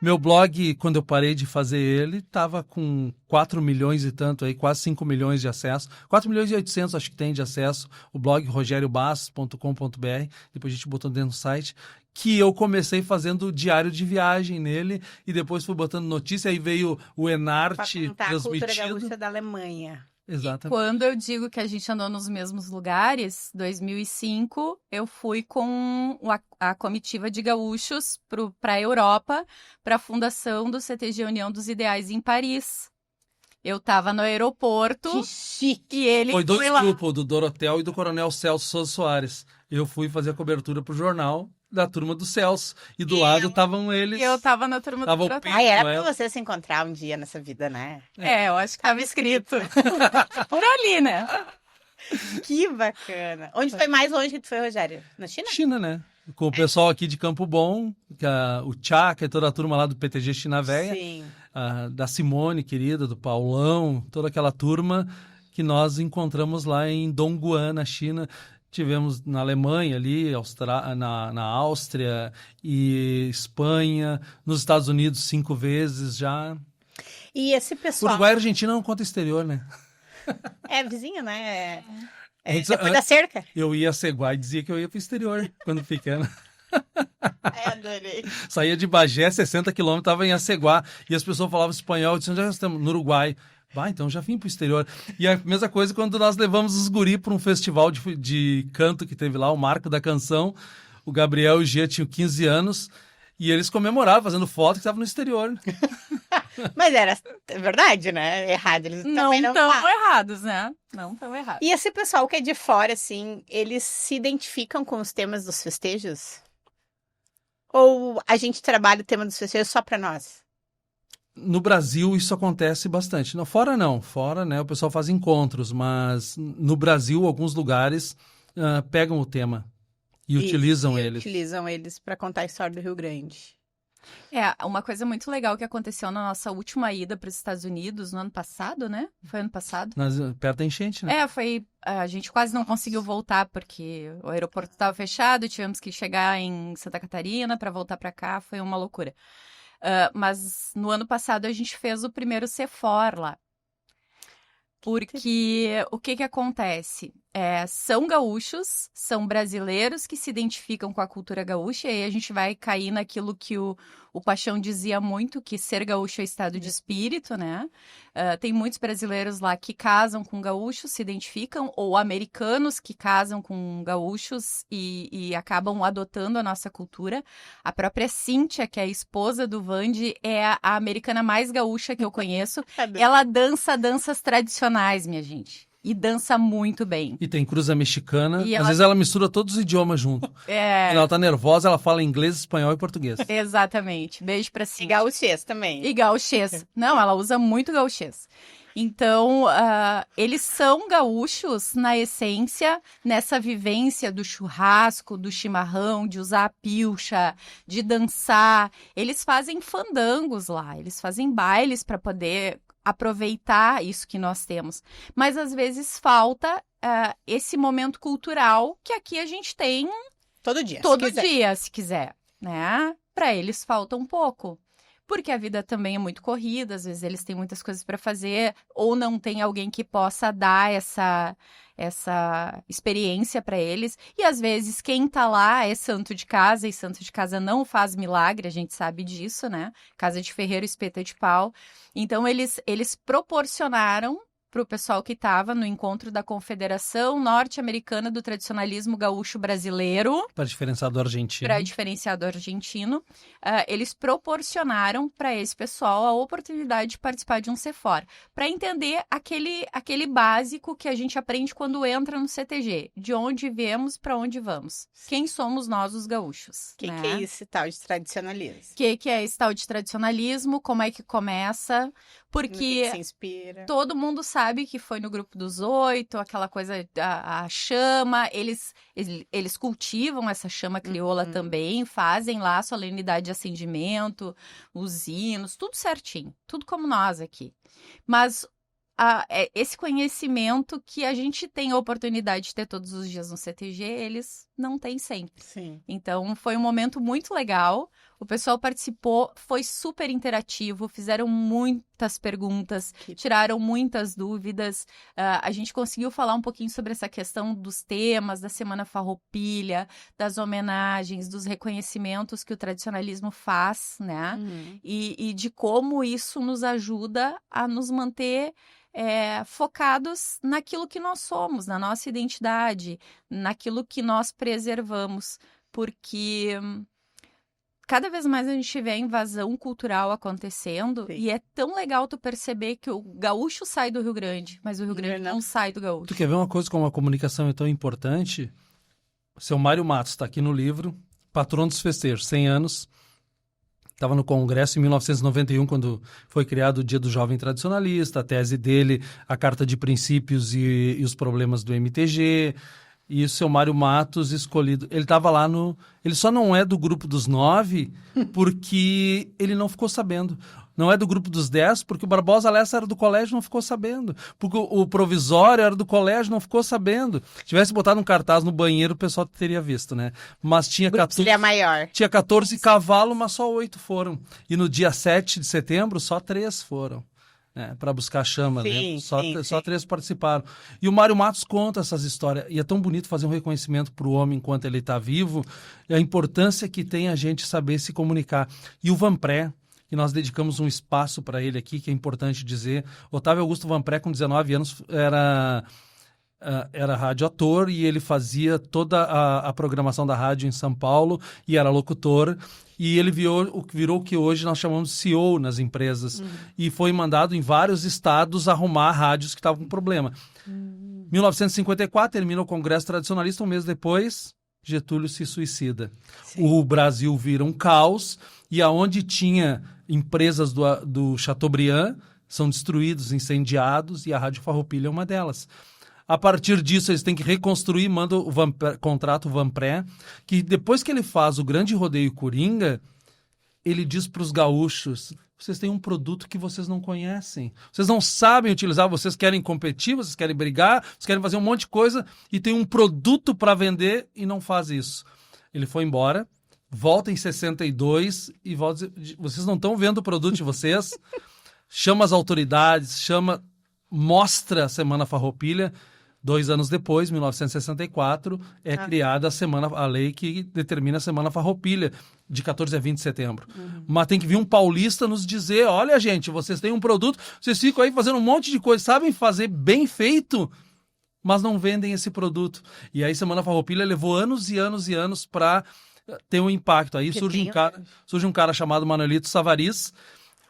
Meu blog, quando eu parei de fazer ele, estava com 4 milhões e tanto, aí, quase 5 milhões de acesso. 4 milhões e 800 acho que tem de acesso. O blog rogeriobastos.com.br, depois a gente botou dentro do site, que eu comecei fazendo diário de viagem nele e depois fui botando notícia, aí veio o Enarte transmitido. A cultura gaúcha da Alemanha. Exatamente. E quando eu digo que a gente andou nos mesmos lugares, 2005, eu fui com a comitiva de gaúchos para a Europa, para a fundação do CTG União dos Ideais em Paris. Eu estava no aeroporto. Que chique! E ele foi dois lá. grupos, do Dorotel e do Coronel Celso Souza Soares. Eu fui fazer a cobertura pro jornal da turma do Celso. E do lado estavam eles. E eu tava na turma do Dorotel. Era pra você se encontrar um dia nessa vida, né? Eu acho que tava escrito. Por ali, né? Que bacana. Onde foi mais longe que tu foi, Rogério? Na China? China, né? Com o pessoal aqui de Campo Bom, o Tchaka e toda a turma lá do PTG China Véia. Sim. Da Simone, querida, do Paulão, toda aquela turma que nós encontramos lá em Dongguan, na China. Tivemos na Alemanha ali, na Áustria e Espanha, nos Estados Unidos 5 vezes já. E esse pessoal... Uruguai e Argentina não conta exterior, né? É vizinho, né? Depois da cerca. Eu ia a Ceguá e dizia que eu ia pro exterior quando pequeno. Adorei. Saía de Bagé, 60 quilômetros, estava em Aceguá. E as pessoas falavam espanhol, eu disse, onde nós estamos? No Uruguai. Então já vim pro exterior. E a mesma coisa quando nós levamos os guri para um festival de canto que teve lá, o Marco da Canção. O Gabriel e o Gia tinham 15 anos e eles comemoravam, fazendo foto que estavam no exterior. Mas era verdade, né? Errado. Eles também não estão errados, né? Não estão errados. E esse pessoal que é de fora, assim, eles se identificam com os temas dos festejos? Ou a gente trabalha o tema dos festejos só para nós? No Brasil isso acontece bastante. Fora não, fora, né, o pessoal faz encontros, mas no Brasil alguns lugares pegam o tema e utilizam eles. Utilizam eles para contar a história do Rio Grande. Uma coisa muito legal que aconteceu na nossa última ida para os Estados Unidos no ano passado, né? Foi ano passado? Perto da enchente, né? A gente quase não conseguiu voltar porque o aeroporto estava fechado, tivemos que chegar em Santa Catarina para voltar para cá, foi uma loucura. Mas no ano passado a gente fez o primeiro CFOR lá. Porque o que acontece? São gaúchos, são brasileiros que se identificam com a cultura gaúcha, e aí a gente vai cair naquilo que o Paixão dizia muito, que ser gaúcho é estado de espírito, né? Tem muitos brasileiros lá que casam com gaúchos, se identificam, ou americanos que casam com gaúchos e acabam adotando a nossa cultura. A própria Cíntia, que é a esposa do Vande, é a americana mais gaúcha que eu conheço. Ela dança danças tradicionais, minha gente. E dança muito bem. E tem cruza mexicana. Às vezes ela mistura todos os idiomas junto. Quando ela tá nervosa, ela fala inglês, espanhol e português. Exatamente. Beijo pra Cíntia. E gauchês também. E gauchês. Não, ela usa muito gauchês. Então, eles são gaúchos na essência, nessa vivência do churrasco, do chimarrão, de usar a pilcha, de dançar. Eles fazem fandangos lá, eles fazem bailes para poder aproveitar isso que nós temos. Mas, às vezes, falta esse momento cultural que aqui a gente tem todo dia, se quiser, né? Para eles falta um pouco. Porque a vida também é muito corrida, às vezes eles têm muitas coisas para fazer, ou não tem alguém que possa dar essa experiência para eles. E às vezes quem tá lá é santo de casa, e santo de casa não faz milagre, a gente sabe disso, né? Casa de ferreiro, espeta de pau. Então eles proporcionaram para o pessoal que estava no encontro da Confederação Norte-Americana do Tradicionalismo Gaúcho Brasileiro. Para diferenciar do argentino. Eles proporcionaram para esse pessoal a oportunidade de participar de um CFOR, para entender aquele básico que a gente aprende quando entra no CTG. De onde viemos, para onde vamos. Quem somos nós, os gaúchos. O que é esse tal de tradicionalismo? O que é esse tal de tradicionalismo? Como é que começa? Porque se inspira. Todo mundo sabe que foi no grupo dos 8, aquela coisa, a chama, eles cultivam essa chama crioula também, fazem lá a solenidade de acendimento, os hinos, tudo certinho, tudo como nós aqui. Mas esse conhecimento que a gente tem a oportunidade de ter todos os dias no CTG, eles não têm sempre. Sim. Então, foi um momento muito legal. O pessoal participou, foi super interativo, fizeram muitas perguntas, tiraram muitas dúvidas. A gente conseguiu falar um pouquinho sobre essa questão dos temas, da Semana Farroupilha, das homenagens, dos reconhecimentos que o tradicionalismo faz, né? E de como isso nos ajuda a nos manter focados naquilo que nós somos, na nossa identidade, naquilo que nós preservamos, porque cada vez mais a gente vê a invasão cultural acontecendo. Sim. E é tão legal tu perceber que o gaúcho sai do Rio Grande, mas o Rio Grande não sai do gaúcho. Tu quer ver uma coisa como a comunicação é tão importante? O seu Mário Matos está aqui no livro, patrono dos festejos, 100 anos. Estava no Congresso em 1991, quando foi criado o Dia do Jovem Tradicionalista, a tese dele, a Carta de Princípios e os Problemas do MTG, e o seu Mário Matos escolhido. Ele estava lá Ele só não é do grupo dos 9 porque ele não ficou sabendo. Não é do grupo dos 10 porque o Barbosa Lessa era do colégio e não ficou sabendo. Porque o provisório era do colégio e não ficou sabendo. Se tivesse botado um cartaz no banheiro, o pessoal teria visto, né? Mas tinha 14, maior. Tinha 14 cavalos, mas só 8 foram. E no dia 7 de setembro, só 3 foram. Para buscar a chama, sim, né? Só 3 participaram. E o Mário Matos conta essas histórias. E é tão bonito fazer um reconhecimento para o homem enquanto ele está vivo. E a importância que tem a gente saber se comunicar. E o Vanpré, que nós dedicamos um espaço para ele aqui, que é importante dizer. Otávio Augusto Vanpré, com 19 anos, era radioator e ele fazia toda a programação da rádio em São Paulo e era locutor. E ele virou o que hoje nós chamamos de CEO nas empresas. E foi mandado em vários estados arrumar rádios que estavam com problema. 1954, termina o Congresso Tradicionalista, um mês depois, Getúlio se suicida. Sim. O Brasil vira um caos e aonde tinha empresas do Chateaubriand são destruídos, incendiados, e a Rádio Farroupilha é uma delas. A partir disso, eles têm que reconstruir, manda o contrato Vanpré, que depois que ele faz o Grande Rodeio Coringa, ele diz para os gaúchos: vocês têm um produto que vocês não conhecem, vocês não sabem utilizar, vocês querem competir, vocês querem brigar, vocês querem fazer um monte de coisa e tem um produto para vender e não faz isso. Ele foi embora, volta em 62 e volta, vocês não estão vendo o produto de vocês, chama as autoridades, mostra a Semana Farroupilha. 2 anos depois, 1964, criada a lei que determina a Semana Farroupilha, de 14 a 20 de setembro. Mas tem que vir um paulista nos dizer: olha, gente, vocês têm um produto, vocês ficam aí fazendo um monte de coisa, sabem fazer bem feito, mas não vendem esse produto. E aí Semana Farroupilha levou anos e anos e anos para ter um impacto. Aí surge um cara chamado Manuelito Savariz,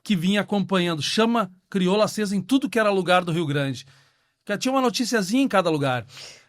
que vinha acompanhando, chama crioula acesa em tudo que era lugar do Rio Grande. Que tinha uma noticiazinha em cada lugar.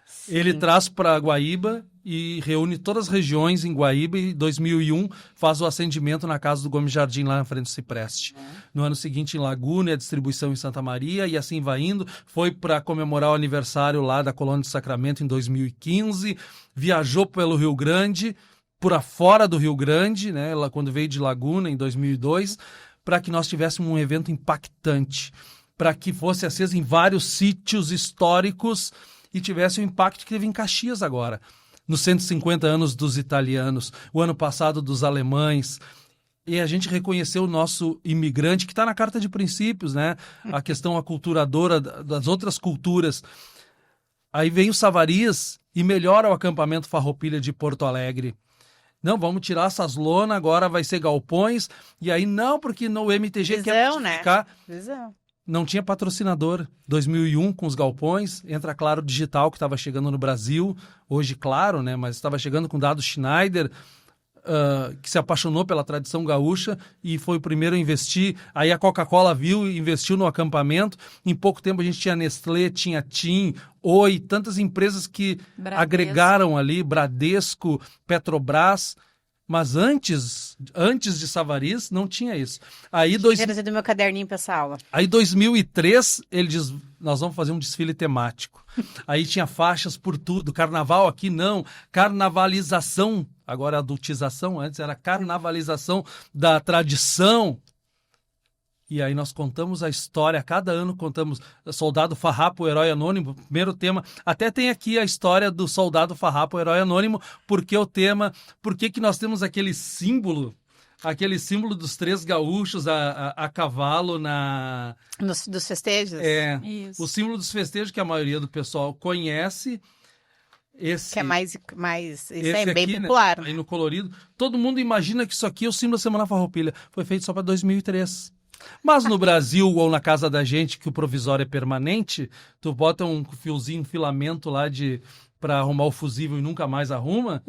Sim. Ele traz para Guaíba e reúne todas as regiões em Guaíba e em 2001 faz o acendimento na casa do Gomes Jardim, lá na frente do Cipreste. No ano seguinte em Laguna, a distribuição em Santa Maria e assim vai indo. Foi para comemorar o aniversário lá da Colônia do Sacramento em 2015. Viajou pelo Rio Grande, por afora do Rio Grande, né, quando veio de Laguna em 2002, para que nós tivéssemos um evento impactante, para que fosse acesa em vários sítios históricos e tivesse o impacto que teve em Caxias agora, nos 150 anos dos italianos, o ano passado dos alemães. E a gente reconheceu o nosso imigrante, que está na Carta de Princípios, né? A questão aculturadora das outras culturas. Aí vem o Savariz e melhora o acampamento Farroupilha de Porto Alegre. Não, vamos tirar essas lonas, agora vai ser galpões. E aí não, porque no MTG quer justificar... Visão. Não tinha patrocinador. 2001 com os galpões, entra Claro Digital, que estava chegando no Brasil, hoje Claro, né, mas estava chegando com Dado Schneider, que se apaixonou pela tradição gaúcha e foi o primeiro a investir. Aí a Coca-Cola viu e investiu no acampamento. Em pouco tempo a gente tinha Nestlé, tinha TIM, Oi, tantas empresas que agregaram ali, Bradesco, Petrobras. Mas antes de Savariz, não tinha isso. Aí do meu caderninho para essa aula. Aí, 2003, ele diz: nós vamos fazer um desfile temático. Aí tinha faixas por tudo. Carnaval aqui não. Carnavalização, agora adultização, antes era carnavalização da tradição. E aí nós contamos a história, cada ano contamos Soldado Farrapo, o Herói Anônimo, primeiro tema. Até tem aqui a história do Soldado Farrapo, o Herói Anônimo, porque o tema, porque que nós temos aquele símbolo dos 3 gaúchos a cavalo dos festejos? É, isso. O símbolo dos festejos que a maioria do pessoal conhece. Esse, que é mais isso é bem aqui, popular. Né? Aí no colorido. Todo mundo imagina que isso aqui é o símbolo da Semana Farroupilha. Foi feito só para 2003. Mas no Brasil, ou na casa da gente, que o provisório é permanente, tu bota um fiozinho, um filamento lá para arrumar o fusível e nunca mais arruma.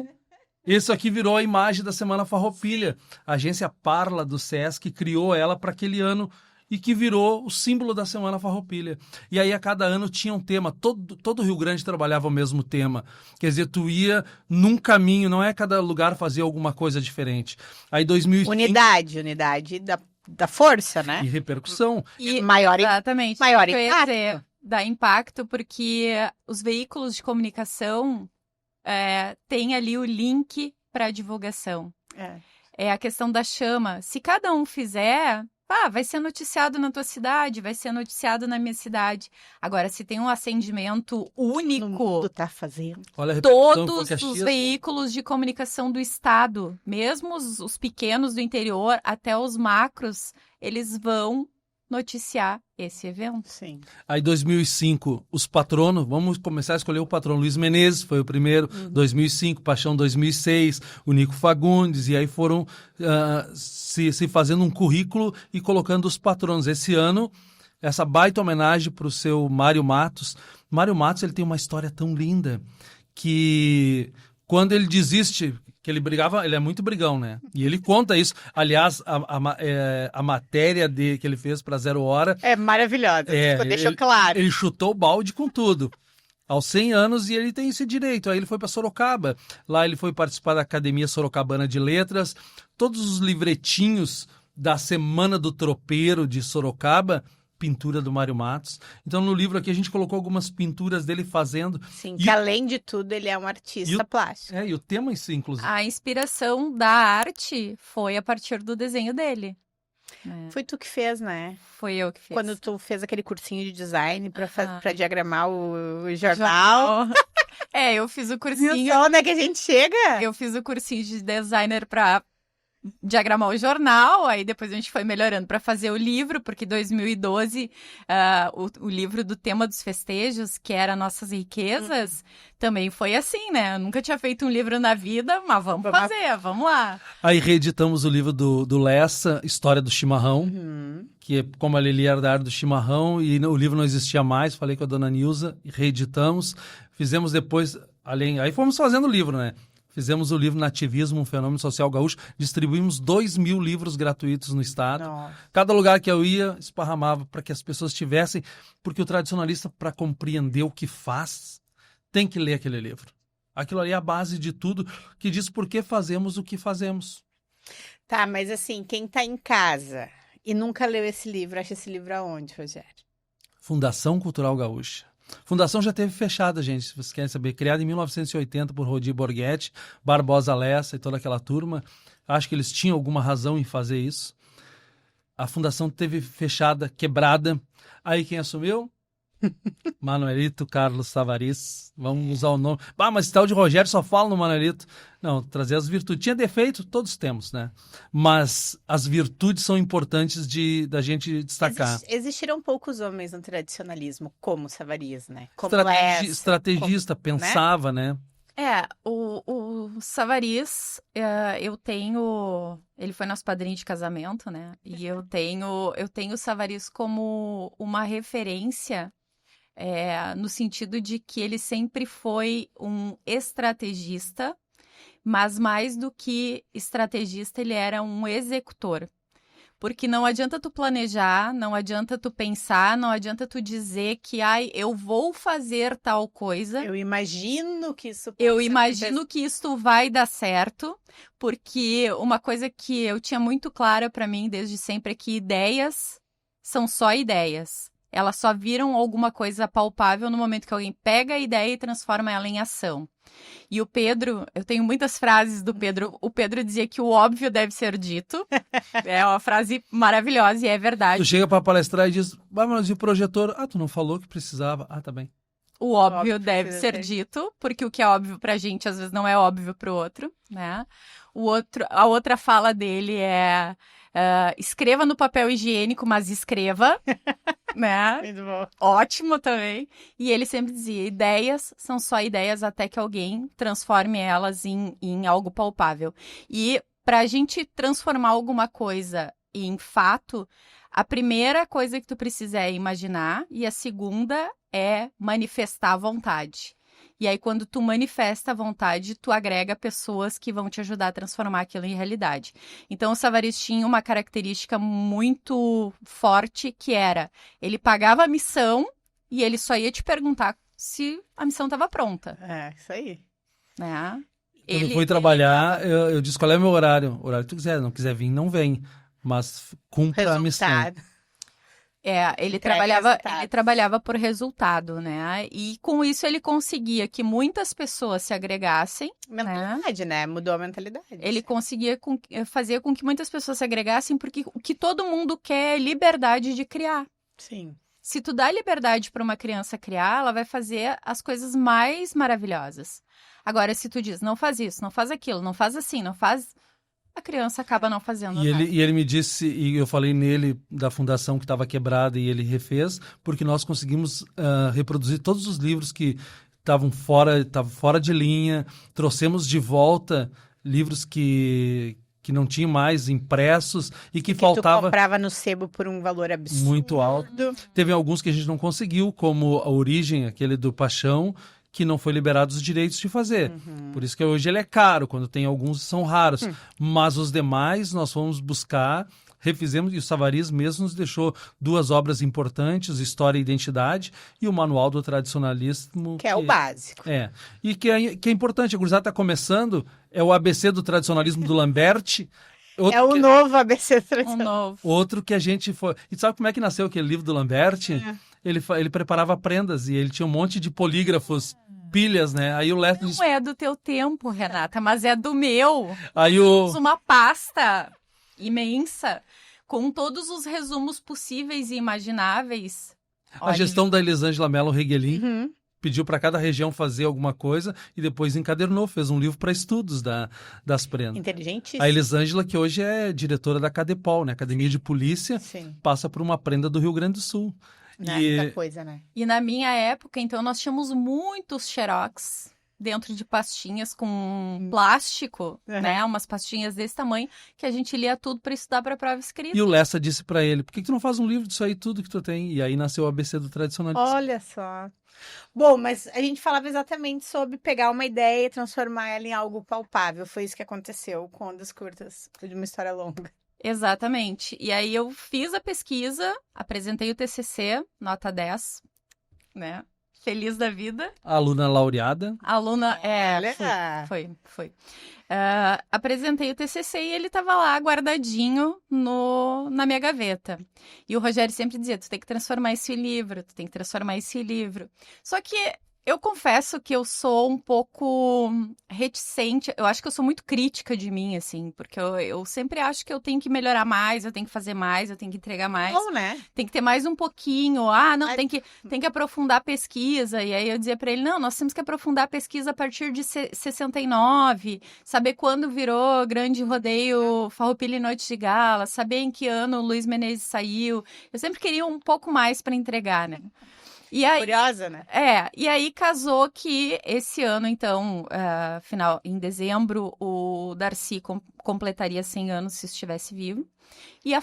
Isso aqui virou a imagem da Semana Farroupilha. A agência Parla do Sesc criou ela para aquele ano e que virou o símbolo da Semana Farroupilha. E aí a cada ano tinha um tema, todo o Rio Grande trabalhava o mesmo tema. Quer dizer, tu ia num caminho, não é cada lugar fazia alguma coisa diferente. Aí 2005... Unidade da força, né? E repercussão. Exatamente. Maior impacto. Dá impacto porque os veículos de comunicação têm ali o link para a divulgação. É a questão da chama. Se cada um fizer... vai ser noticiado na tua cidade, vai ser noticiado na minha cidade. Agora, se tem um acendimento único, tá fazendo. Olha, todos os veículos de comunicação do estado, mesmo os pequenos do interior, até os macros, eles vão noticiar esse evento. Sim. Aí, 2005, os patronos, vamos começar a escolher o patrono. Luiz Menezes foi o primeiro, 2005, Paixão 2006, o Nico Fagundes, e aí foram se fazendo um currículo e colocando os patronos. Esse ano, essa baita homenagem para o seu Mário Matos. Mário Matos, ele tem uma história tão linda que quando ele desiste... que ele brigava, ele é muito brigão, né? E ele conta isso. Aliás, a matéria que ele fez para 0 Hora... É maravilhosa, deixou claro. Ele chutou o balde com tudo. aos 100 anos, e ele tem esse direito. Aí ele foi para Sorocaba, lá ele foi participar da Academia Sorocabana de Letras, todos os livretinhos da Semana do Tropeiro de Sorocaba, pintura do Mário Matos. Então no livro aqui a gente colocou algumas pinturas dele fazendo. Sim, que além de tudo ele é um artista plástico. E o tema em si, inclusive. A inspiração da arte foi a partir do desenho dele. Foi tu que fez, né? Foi eu que fiz. Quando tu fez aquele cursinho de design pra diagramar o jornal. Eu fiz o cursinho. Viu só onde é que a gente chega? Eu fiz o cursinho de designer pra diagramar o jornal, aí depois a gente foi melhorando para fazer o livro, porque em 2012 o livro do tema dos festejos, que era Nossas Riquezas, também foi assim, né? Eu nunca tinha feito um livro na vida, mas vamos fazer, vamos lá. Aí reeditamos o livro do Lessa, História do Chimarrão, que como a Lili era da área do chimarrão e o livro não existia mais, falei com a dona Nilza, reeditamos, fizemos depois, aí fomos fazendo o livro, né? Fizemos o livro Nativismo, um fenômeno social gaúcho, distribuímos 2.000 livros gratuitos no estado. Nossa. Cada lugar que eu ia, esparramava para que as pessoas tivessem, porque o tradicionalista, para compreender o que faz, tem que ler aquele livro. Aquilo ali é a base de tudo, que diz por que fazemos o que fazemos. Tá, mas assim, quem tá em casa e nunca leu esse livro, acha esse livro aonde, Rogério? Fundação Cultural Gaúcha. Fundação já teve fechada, gente, se vocês querem saber. Criada em 1980 por Rodi Borghetti, Barbosa Lessa e toda aquela turma. Acho que eles tinham alguma razão em fazer isso. A fundação teve fechada, quebrada. Aí quem assumiu? Manuelito Carlos Tavares. Vamos usar o nome. Mas tal de Rogério só fala no Manuelito. Não, trazer as virtudes. Tinha defeito? Todos temos, né? Mas as virtudes são importantes da gente destacar. Existiram poucos homens no tradicionalismo, como Savariz, né? Como estrategista, pensava, né? O Savariz, ele foi nosso padrinho de casamento, né? E eu tenho o Savariz como uma referência, no sentido de que ele sempre foi um estrategista, mas mais do que estrategista, ele era um executor. Porque não adianta tu planejar, não adianta tu pensar, não adianta tu dizer que, eu vou fazer tal coisa. Eu imagino que isso vai dar certo, porque uma coisa que eu tinha muito clara para mim desde sempre é que ideias são só ideias. Elas só viram alguma coisa palpável no momento que alguém pega a ideia e transforma ela em ação. E o Pedro, eu tenho muitas frases do Pedro. O Pedro dizia que o óbvio deve ser dito. É uma frase maravilhosa e é verdade. Tu chega para palestrar e diz, mas e o projetor? Tu não falou que precisava. Tá bem. O óbvio deve ser dito, porque o que é óbvio pra gente, às vezes, não é óbvio pro outro, né? A outra fala dele é... escreva no papel higiênico, mas escreva, né? Muito bom. Ótimo também. E ele sempre dizia, ideias são só ideias até que alguém transforme elas em algo palpável. E para a gente transformar alguma coisa em fato, a primeira coisa que tu precisa é imaginar e a segunda é manifestar a vontade. E aí, quando tu manifesta a vontade, tu agrega pessoas que vão te ajudar a transformar aquilo em realidade. Então, o Savariz tinha uma característica muito forte, que era, ele pagava a missão e ele só ia te perguntar se a missão estava pronta. Isso aí. Né? Quando eu fui trabalhar, eu disse qual é o meu horário. O horário que tu quiser, não quiser vir, não vem. Mas cumpra a missão. Ele trabalhava por resultado, né? E com isso ele conseguia que muitas pessoas se agregassem. Mentalidade, né? Mudou a mentalidade. Ele conseguia fazer com que muitas pessoas se agregassem, porque o que todo mundo quer é liberdade de criar. Sim. Se tu dá liberdade para uma criança criar, ela vai fazer as coisas mais maravilhosas. Agora, se tu diz, não faz isso, não faz aquilo, não faz assim, não faz... A criança acaba não fazendo nada. E ele me disse, e eu falei nele da fundação que estava quebrada e ele refez, porque nós conseguimos reproduzir todos os livros que estavam fora de linha, trouxemos de volta livros que não tinham mais impressos e que faltava... Tu comprava no sebo por um valor absurdo. Muito alto. Teve alguns que a gente não conseguiu, como A Origem, aquele do Paixão, que não foi liberado os direitos de fazer. Por isso que hoje ele é caro, quando tem alguns são raros. Mas os demais nós fomos buscar refizemos, e o Savariz mesmo nos deixou 2 obras importantes, História e Identidade, e o Manual do Tradicionalismo. Que é o básico. E que é importante, a gurizada está começando, é o ABC do tradicionalismo do Lamberti. É o novo ABC tradicional. novo. Outro que a gente foi... E sabe como é que nasceu aquele livro do Lamberti? Ele preparava prendas e ele tinha um monte de polígrafos, pilhas, né? Aí o Leto disse... Não é do teu tempo, Renata, mas é do meu. Aí Uma pasta imensa com todos os resumos possíveis e imagináveis. A gestão da Elisângela Mello Reguelin pediu para cada região fazer alguma coisa e depois encadernou, fez um livro para estudos das prendas. Inteligentíssimo. A Elisângela, que hoje é diretora da Cadepol, né? Academia de Polícia, passa por uma prenda do Rio Grande do Sul. Muita coisa, né? E na minha época, então, nós tínhamos muitos xerox dentro de pastinhas com plástico, né? Umas pastinhas desse tamanho, que a gente lia tudo para estudar para a prova escrita. E o Lessa disse para ele, por que tu não faz um livro disso aí, tudo que tu tem? E aí nasceu o ABC do Tradicionalismo. Olha só. Bom, mas a gente falava exatamente sobre pegar uma ideia e transformar ela em algo palpável. Foi isso que aconteceu com Ondas Curtas, de uma história longa. Exatamente. E aí eu fiz a pesquisa, apresentei o TCC, nota 10, né? Feliz da vida. Aluna laureada. Aluna, foi. Apresentei o TCC e ele estava lá guardadinho na minha gaveta. E o Rogério sempre dizia, tu tem que transformar esse livro, tu tem que transformar esse livro. Só que eu confesso que eu sou um pouco reticente, eu acho que eu sou muito crítica de mim, assim, porque eu sempre acho que eu tenho que melhorar mais, eu tenho que fazer mais, eu tenho que entregar mais. Bom, né? Tem que ter mais um pouquinho, tem que aprofundar a pesquisa, e aí eu dizia pra ele, não, nós temos que aprofundar a pesquisa a partir de 69, saber quando virou Grande Rodeio Farroupilha e Noite de Gala, saber em que ano o Luiz Menezes saiu, eu sempre queria um pouco mais para entregar, né? E aí, curiosa, né? E aí casou que esse ano, então, em dezembro, o Darcy completaria 100 anos se estivesse vivo. E a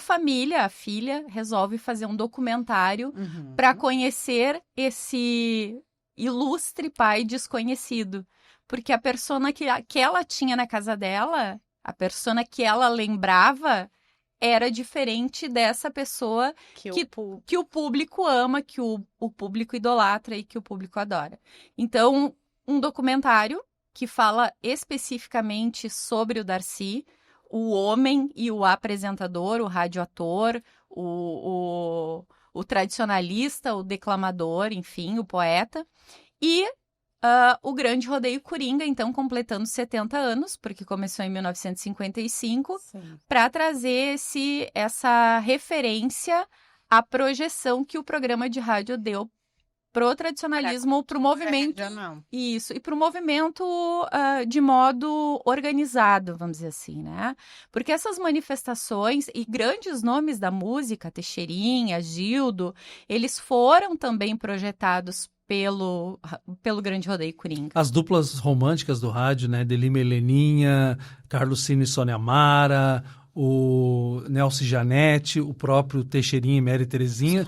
filha, resolve fazer um documentário para conhecer esse ilustre pai desconhecido. Porque a persona que ela tinha na casa dela, a persona que ela lembrava, era diferente dessa pessoa que o público ama, que o público idolatra e que o público adora. Então, um documentário que fala especificamente sobre o Darcy, o homem e o apresentador, o radioator, o tradicionalista, o declamador, enfim, o poeta. E o Grande Rodeio Coringa, então, completando 70 anos, porque começou em 1955, para trazer essa referência à projeção que o programa de rádio deu pro tradicionalismo, pro movimento. Isso, e pro movimento de modo organizado, vamos dizer assim, né? Porque essas manifestações e grandes nomes da música, Teixeirinha, Gildo, eles foram também projetados pelo Grande Rodeio Coringa. As duplas românticas do rádio, né? Delima e Heleninha, Carlos Cine e Sônia Mara, o Nelson e Janete, o próprio Teixeirinha e Mary Terezinha.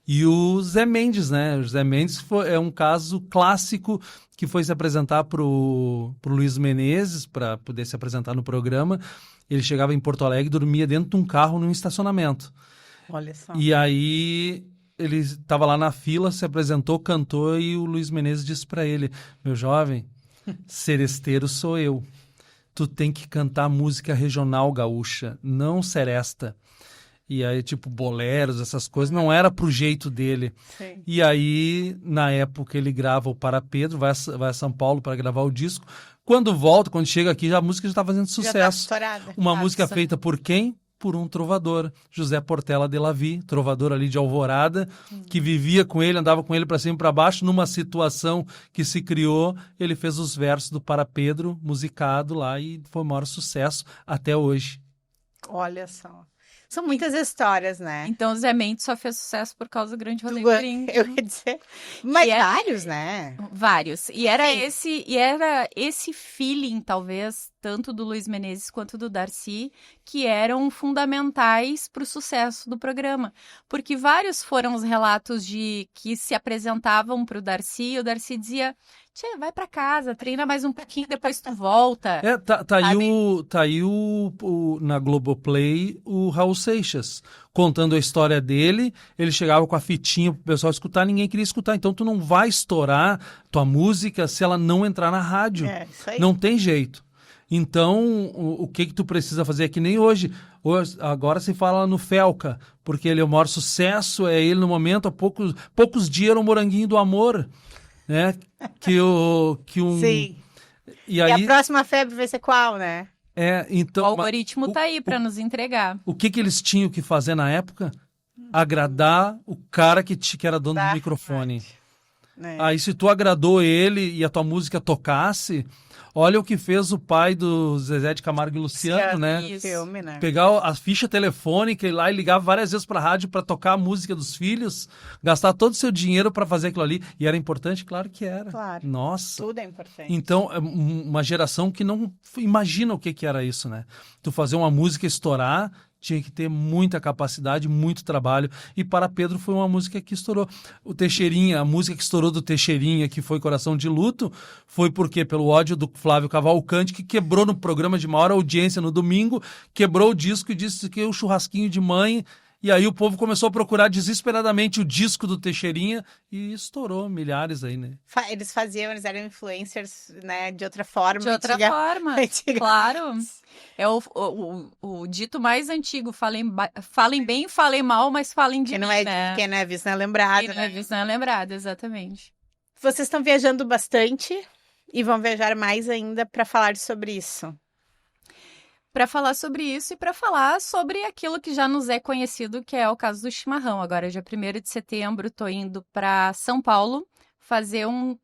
E o Zé Mendes, né? O Zé Mendes é um caso clássico que foi se apresentar pro Luiz Menezes, para poder se apresentar no programa. Ele chegava em Porto Alegre e dormia dentro de um carro num estacionamento. Olha só. E aí ele estava lá na fila, se apresentou, cantou e o Luiz Menezes disse para ele, meu jovem, seresteiro sou eu. Tu tem que cantar música regional gaúcha, não seresta. E aí, tipo, boleros, essas coisas, não era pro jeito dele. Sim. E aí, na época, ele grava o Para Pedro, vai a São Paulo para gravar o disco. Quando volta, quando chega aqui, a música já está fazendo sucesso. Já tá estourada. Uma música feita por quem? Por um trovador, José Portela de Lavie, trovador ali de Alvorada, que vivia com ele, andava com ele para cima e para baixo, numa situação que se criou, ele fez os versos do Para Pedro, musicado lá, e foi o maior sucesso até hoje. Olha só. São muitas histórias, né? Então, o Zé Mendes só fez sucesso por causa do Grande Rodeio Coringa. Eu ia dizer. Mas vários, né? Vários. E era esse feeling, talvez, tanto do Luiz Menezes quanto do Darcy, que eram fundamentais para o sucesso do programa. Porque vários foram os relatos que se apresentavam para o Darcy, e o Darcy dizia, Tchê, vai pra casa, treina mais um pouquinho, depois tu volta. Tá aí na Globoplay o Raul Seixas contando a história dele. Ele chegava com a fitinha pro pessoal escutar, ninguém queria escutar. Então tu não vai estourar tua música se ela não entrar na rádio. Isso aí. Não tem jeito. Então, o que tu precisa fazer é que nem hoje. Agora se fala no Felca, porque ele é o maior sucesso, é ele no momento, há poucos dias era o Moranguinho do Amor, né? Sim. E aí, a próxima febre vai ser qual, né? então, O algoritmo tá aí para nos entregar. O que eles tinham que fazer na época? Agradar o cara que era dono do microfone. Aí se tu agradou ele e a tua música tocasse, olha o que fez o pai do Zezé de Camargo e Luciano, né? Filme, né? Pegar a ficha telefônica e ir lá e ligar várias vezes pra rádio pra tocar a música dos filhos, gastar todo o seu dinheiro pra fazer aquilo ali. E era importante? Claro que era. Claro. Nossa. Tudo é importante. Então, é uma geração que não imagina o que era isso, né? Tu fazer uma música estourar, tinha que ter muita capacidade, muito trabalho. E para Pedro foi uma música que estourou. O Teixeirinha, a música que estourou do Teixeirinha, que foi Coração de Luto, foi porque pelo ódio do Flávio Cavalcante, que quebrou no programa de maior audiência no domingo, quebrou o disco e disse que o churrasquinho de mãe. E aí o povo começou a procurar desesperadamente o disco do Teixeirinha e estourou milhares aí, né? Eles eram influencers, né, de outra forma. De outra forma, claro. É o dito mais antigo, falem bem, falem mal, mas falem de mim, né? Quem não é visto não é lembrado, Quem não é visto não é lembrado, exatamente. Vocês estão viajando bastante e vão viajar mais ainda para falar sobre isso. Para falar sobre isso e para falar sobre aquilo que já nos é conhecido, que é o caso do chimarrão. Agora, dia 1º de setembro, estou indo para São Paulo fazer um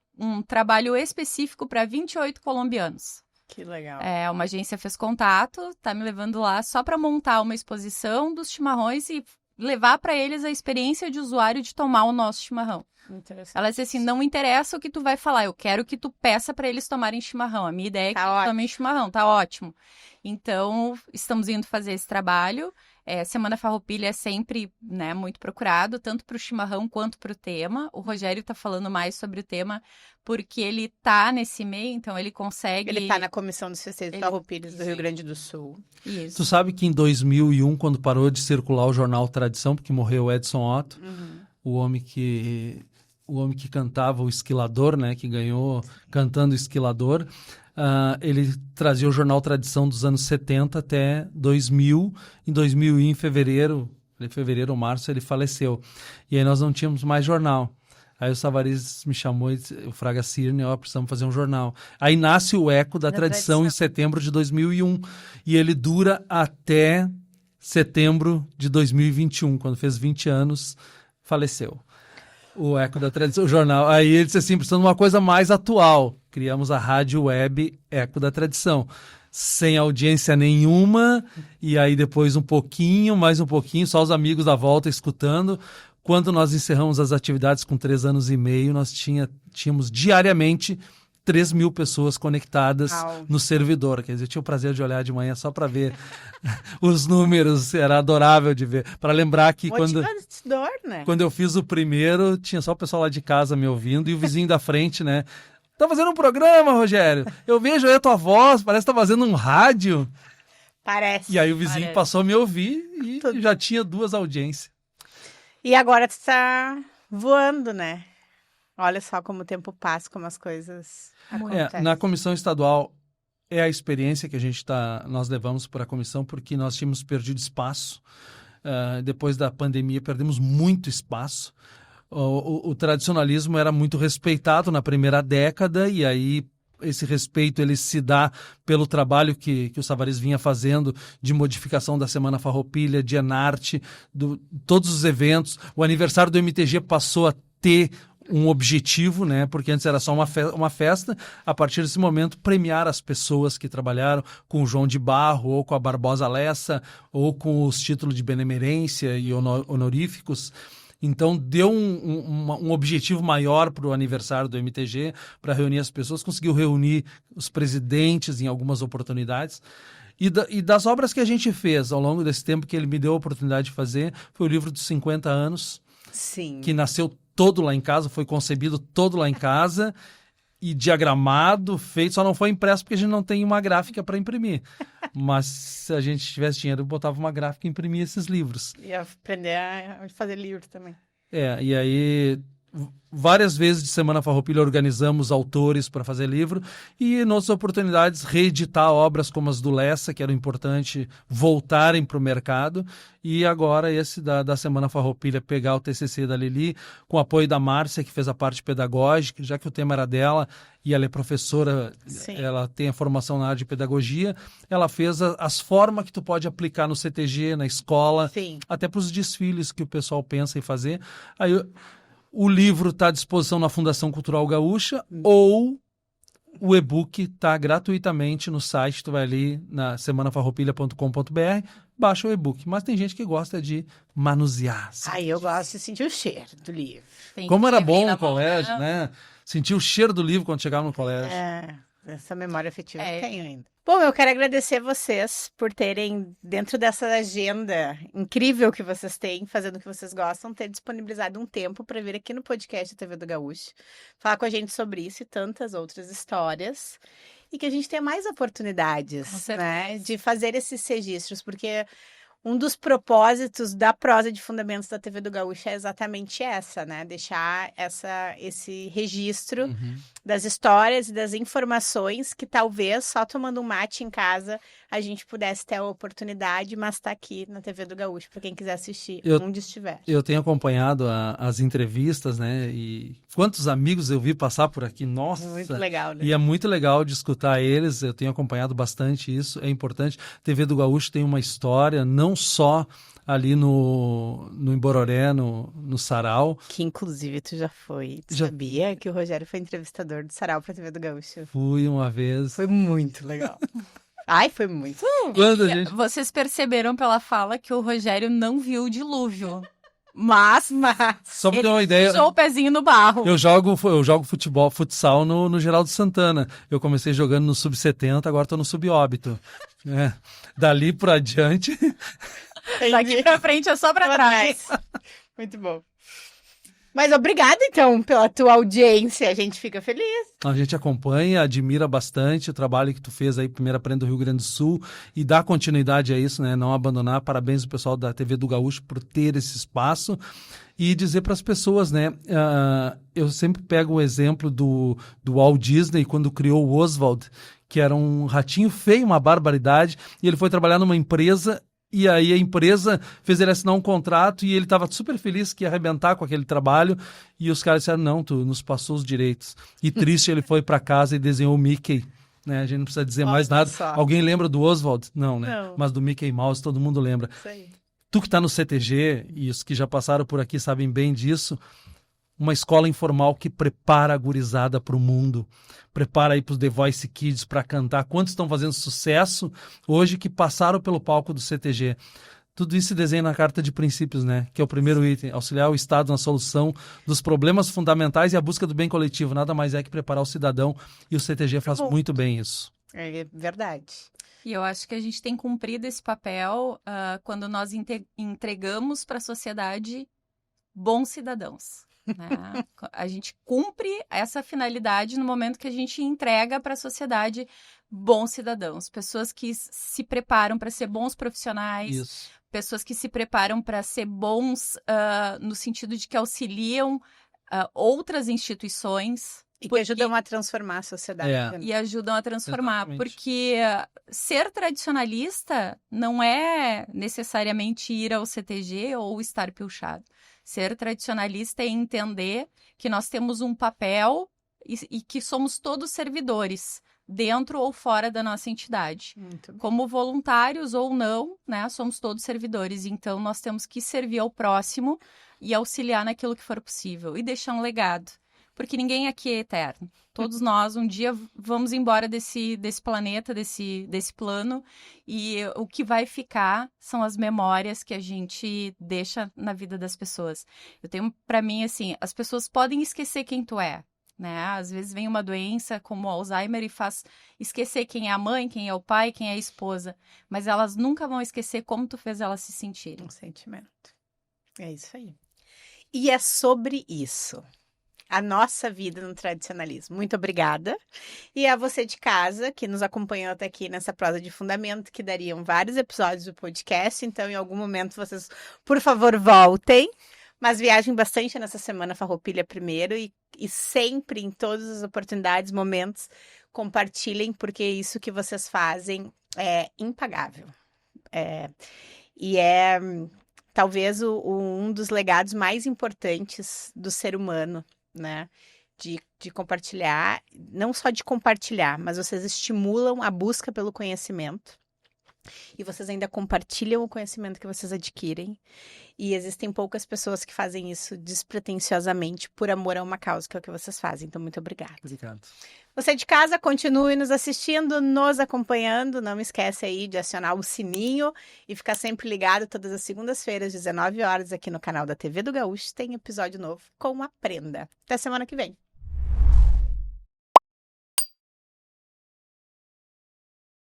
trabalho específico para 28 colombianos. Que legal. Uma agência fez contato, tá me levando lá só para montar uma exposição dos chimarrões e levar para eles a experiência de usuário de tomar o nosso chimarrão. Ela disse assim, não interessa o que tu vai falar, eu quero que tu peça para eles tomarem chimarrão. A minha ideia é que eles tomem chimarrão, tá ótimo. Então, estamos indo fazer esse trabalho. Semana Farroupilha é sempre, né, muito procurado, tanto para o chimarrão quanto para o tema. O Rogério está falando mais sobre o tema porque ele tá nesse meio, então ele consegue... Ele tá na comissão dos festejos Farroupilhas do Rio Grande do Sul. Isso. Tu sabe que em 2001, quando parou de circular o jornal Tradição, porque morreu o Edson Otto, o homem que cantava o Esquilador, né, que ganhou cantando Esquilador, ele trazia o jornal Tradição dos anos 70 até 2000. Em 2000, em fevereiro ou março, ele faleceu. E aí nós não tínhamos mais jornal. Aí o Savarez me chamou e disse, o Fraga Cirne, precisamos fazer um jornal. Aí nasce o Eco da Tradição em setembro de 2001. E ele dura até setembro de 2021, quando fez 20 anos, faleceu. O Eco da Tradição, o jornal. Aí ele disse assim, precisamos de uma coisa mais atual. Criamos a rádio web Eco da Tradição. Sem audiência nenhuma, e aí depois mais um pouquinho, só os amigos da volta escutando. Quando nós encerramos as atividades com 3 anos e meio, nós tínhamos diariamente 3.000 pessoas conectadas no servidor. Quer dizer, eu tinha o prazer de olhar de manhã só para ver os números, era adorável de ver. Para lembrar que quando eu fiz o primeiro, tinha só o pessoal lá de casa me ouvindo e o vizinho da frente, né? Tá fazendo um programa, Rogério? Eu vejo aí a tua voz, parece que tá fazendo um rádio. Parece. E aí o vizinho passou a me ouvir e já tinha 2 audiências. E agora tu tá voando, né? Olha só como o tempo passa, como as coisas acontecem. Na comissão estadual é a experiência que nós levamos para a comissão, porque nós tínhamos perdido espaço. Depois da pandemia, perdemos muito espaço. O tradicionalismo era muito respeitado na primeira década, e aí esse respeito ele se dá pelo trabalho que o Savarez vinha fazendo de modificação da Semana Farroupilha, de Enarte, todos os eventos. O aniversário do MTG passou a ter um objetivo, né? Porque antes era só uma festa. A partir desse momento, premiar as pessoas que trabalharam com o João de Barro, ou com a Barbosa Lessa, ou com os títulos de benemerência e honoríficos. Então, deu um objetivo maior para o aniversário do MTG, para reunir as pessoas, conseguiu reunir os presidentes em algumas oportunidades. E das obras que a gente fez ao longo desse tempo que ele me deu a oportunidade de fazer, foi o livro dos 50 anos, Sim. Que nasceu todo lá em casa, foi concebido todo lá em casa. e diagramado, feito, só não foi impresso porque a gente não tem uma gráfica para imprimir. Mas se a gente tivesse dinheiro, eu botava uma gráfica e imprimia esses livros. Ia aprender a fazer livro também. E aí várias vezes de Semana Farroupilha organizamos autores para fazer livro e em outras oportunidades reeditar obras como as do Lessa, que era importante voltarem para o mercado, e agora esse da Semana Farroupilha pegar o TCC da Lili, com o apoio da Márcia, que fez a parte pedagógica, já que o tema era dela e ela é professora, Sim. ela tem a formação na área de pedagogia, ela fez as formas que tu pode aplicar no CTG, na escola, Sim. até para os desfiles que o pessoal pensa em fazer. Aí o livro está à disposição na Fundação Cultural Gaúcha ou o e-book está gratuitamente no site. Tu vai ali na semanafarroupilha.com.br, baixa o e-book. Mas tem gente que gosta de manusear. Ai, eu gosto de sentir o cheiro do livro. Tem Como que era ter bem bom na no colégio, mão, né? Sentir o cheiro do livro quando chegava no colégio. Essa memória afetiva É. eu tenho ainda. Bom, eu quero agradecer vocês por terem, dentro dessa agenda incrível que vocês têm, fazendo o que vocês gostam, ter disponibilizado um tempo para vir aqui no podcast da TV do Gaúcho, falar com a gente sobre isso e tantas outras histórias, e que a gente tenha mais Com oportunidades, certeza. né, de fazer esses registros, porque um dos propósitos da prosa de fundamentos da TV do Gaúcho é exatamente essa, né? Deixar esse registro Uhum. das histórias e das informações que talvez só tomando um mate em casa a gente pudesse ter a oportunidade, mas está aqui na TV do Gaúcho para quem quiser assistir, onde estiver. Eu tenho acompanhado as entrevistas, né? E quantos amigos eu vi passar por aqui, nossa! Muito legal, né? E é muito legal de escutar eles, eu tenho acompanhado bastante isso, é importante. TV do Gaúcho tem uma história, não só ali no Ibororé, no Sarau. Que inclusive tu já foi. Tu Já- sabia que o Rogério foi entrevistador do Sarau para TV do Gaúcho? Fui uma vez. Foi muito legal. Ai, foi muito. Quando a gente... Vocês perceberam pela fala que o Rogério não viu o dilúvio. Mas Só pra ter ele uma ideia, pisou o pezinho no barro. eu jogo futsal no Geraldo Santana. Eu comecei jogando no Sub-70, agora tô no Sub-Óbito. É. Dali por adiante... Daqui pra frente é só pra trás. Muito bom. Mas obrigada, então, pela tua audiência. A gente fica feliz. A gente acompanha, admira bastante o trabalho que tu fez aí, primeiro Aprenda do Rio Grande do Sul, e dá continuidade a isso, né? Não abandonar. Parabéns ao pessoal da TV do Gaúcho por ter esse espaço. E dizer para as pessoas, né? Eu sempre pego o exemplo do Walt Disney, quando criou o Oswald, que era um ratinho feio, uma barbaridade, e ele foi trabalhar numa empresa. E aí a empresa fez ele assinar um contrato e ele estava super feliz que ia arrebentar com aquele trabalho. E os caras disseram, não, tu nos passou os direitos. E triste, ele foi para casa e desenhou o Mickey. Né? A gente não precisa dizer mais Olha nada. só. Alguém lembra do Oswald? Não, né? Não. Mas do Mickey Mouse todo mundo lembra. Isso aí. Tu que está no CTG, e os que já passaram por aqui sabem bem disso, uma escola informal que prepara a gurizada para o mundo, prepara aí para os The Voice Kids para cantar. Quantos estão fazendo sucesso hoje que passaram pelo palco do CTG? Tudo isso se desenha na Carta de Princípios, né? Que é o primeiro item, auxiliar o Estado na solução dos problemas fundamentais e a busca do bem coletivo. Nada mais é que preparar o cidadão, e o CTG faz muito bem isso. É verdade. E eu acho que a gente tem cumprido esse papel quando nós entregamos para a sociedade bons cidadãos. Né? A gente cumpre essa finalidade no momento que a gente entrega para a sociedade bons cidadãos, pessoas que se preparam para ser bons profissionais, Isso. pessoas que se preparam para ser bons no sentido de que auxiliam outras instituições. E que ajudam a transformar a sociedade. É. E ajudam a transformar, Exatamente. porque ser tradicionalista não é necessariamente ir ao CTG ou estar pilchado. Ser tradicionalista é entender que nós temos um papel e que somos todos servidores, dentro ou fora da nossa entidade. Muito bom. Como voluntários ou não, né, somos todos servidores. Então, nós temos que servir ao próximo e auxiliar naquilo que for possível e deixar um legado. Porque ninguém aqui é eterno. Todos nós, um dia, vamos embora desse planeta, desse plano, e o que vai ficar são as memórias que a gente deixa na vida das pessoas. Eu tenho, para mim, assim, as pessoas podem esquecer quem tu é, né? Às vezes vem uma doença como o Alzheimer e faz esquecer quem é a mãe, quem é o pai, quem é a esposa, mas elas nunca vão esquecer como tu fez elas se sentirem. Um sentimento. É isso aí. E é sobre isso a nossa vida no tradicionalismo. Muito obrigada. E a você de casa, que nos acompanhou até aqui nessa prosa de fundamento, que dariam vários episódios do podcast. Então, em algum momento, vocês, por favor, voltem. Mas viajem bastante nessa semana Farroupilha primeiro e sempre, em todas as oportunidades, momentos, compartilhem, porque isso que vocês fazem é impagável. E é talvez um dos legados mais importantes do ser humano, né? De compartilhar, não só de compartilhar, mas vocês estimulam a busca pelo conhecimento. E vocês ainda compartilham o conhecimento que vocês adquirem. E existem poucas pessoas que fazem isso despretensiosamente por amor a uma causa, que é o que vocês fazem. Então, muito obrigada. Obrigado. Você de casa, continue nos assistindo, nos acompanhando. Não esquece aí de acionar o sininho e ficar sempre ligado todas as segundas-feiras, 19 horas, aqui no canal da TV do Gaúcho. Tem episódio novo com Aprenda. Até semana que vem.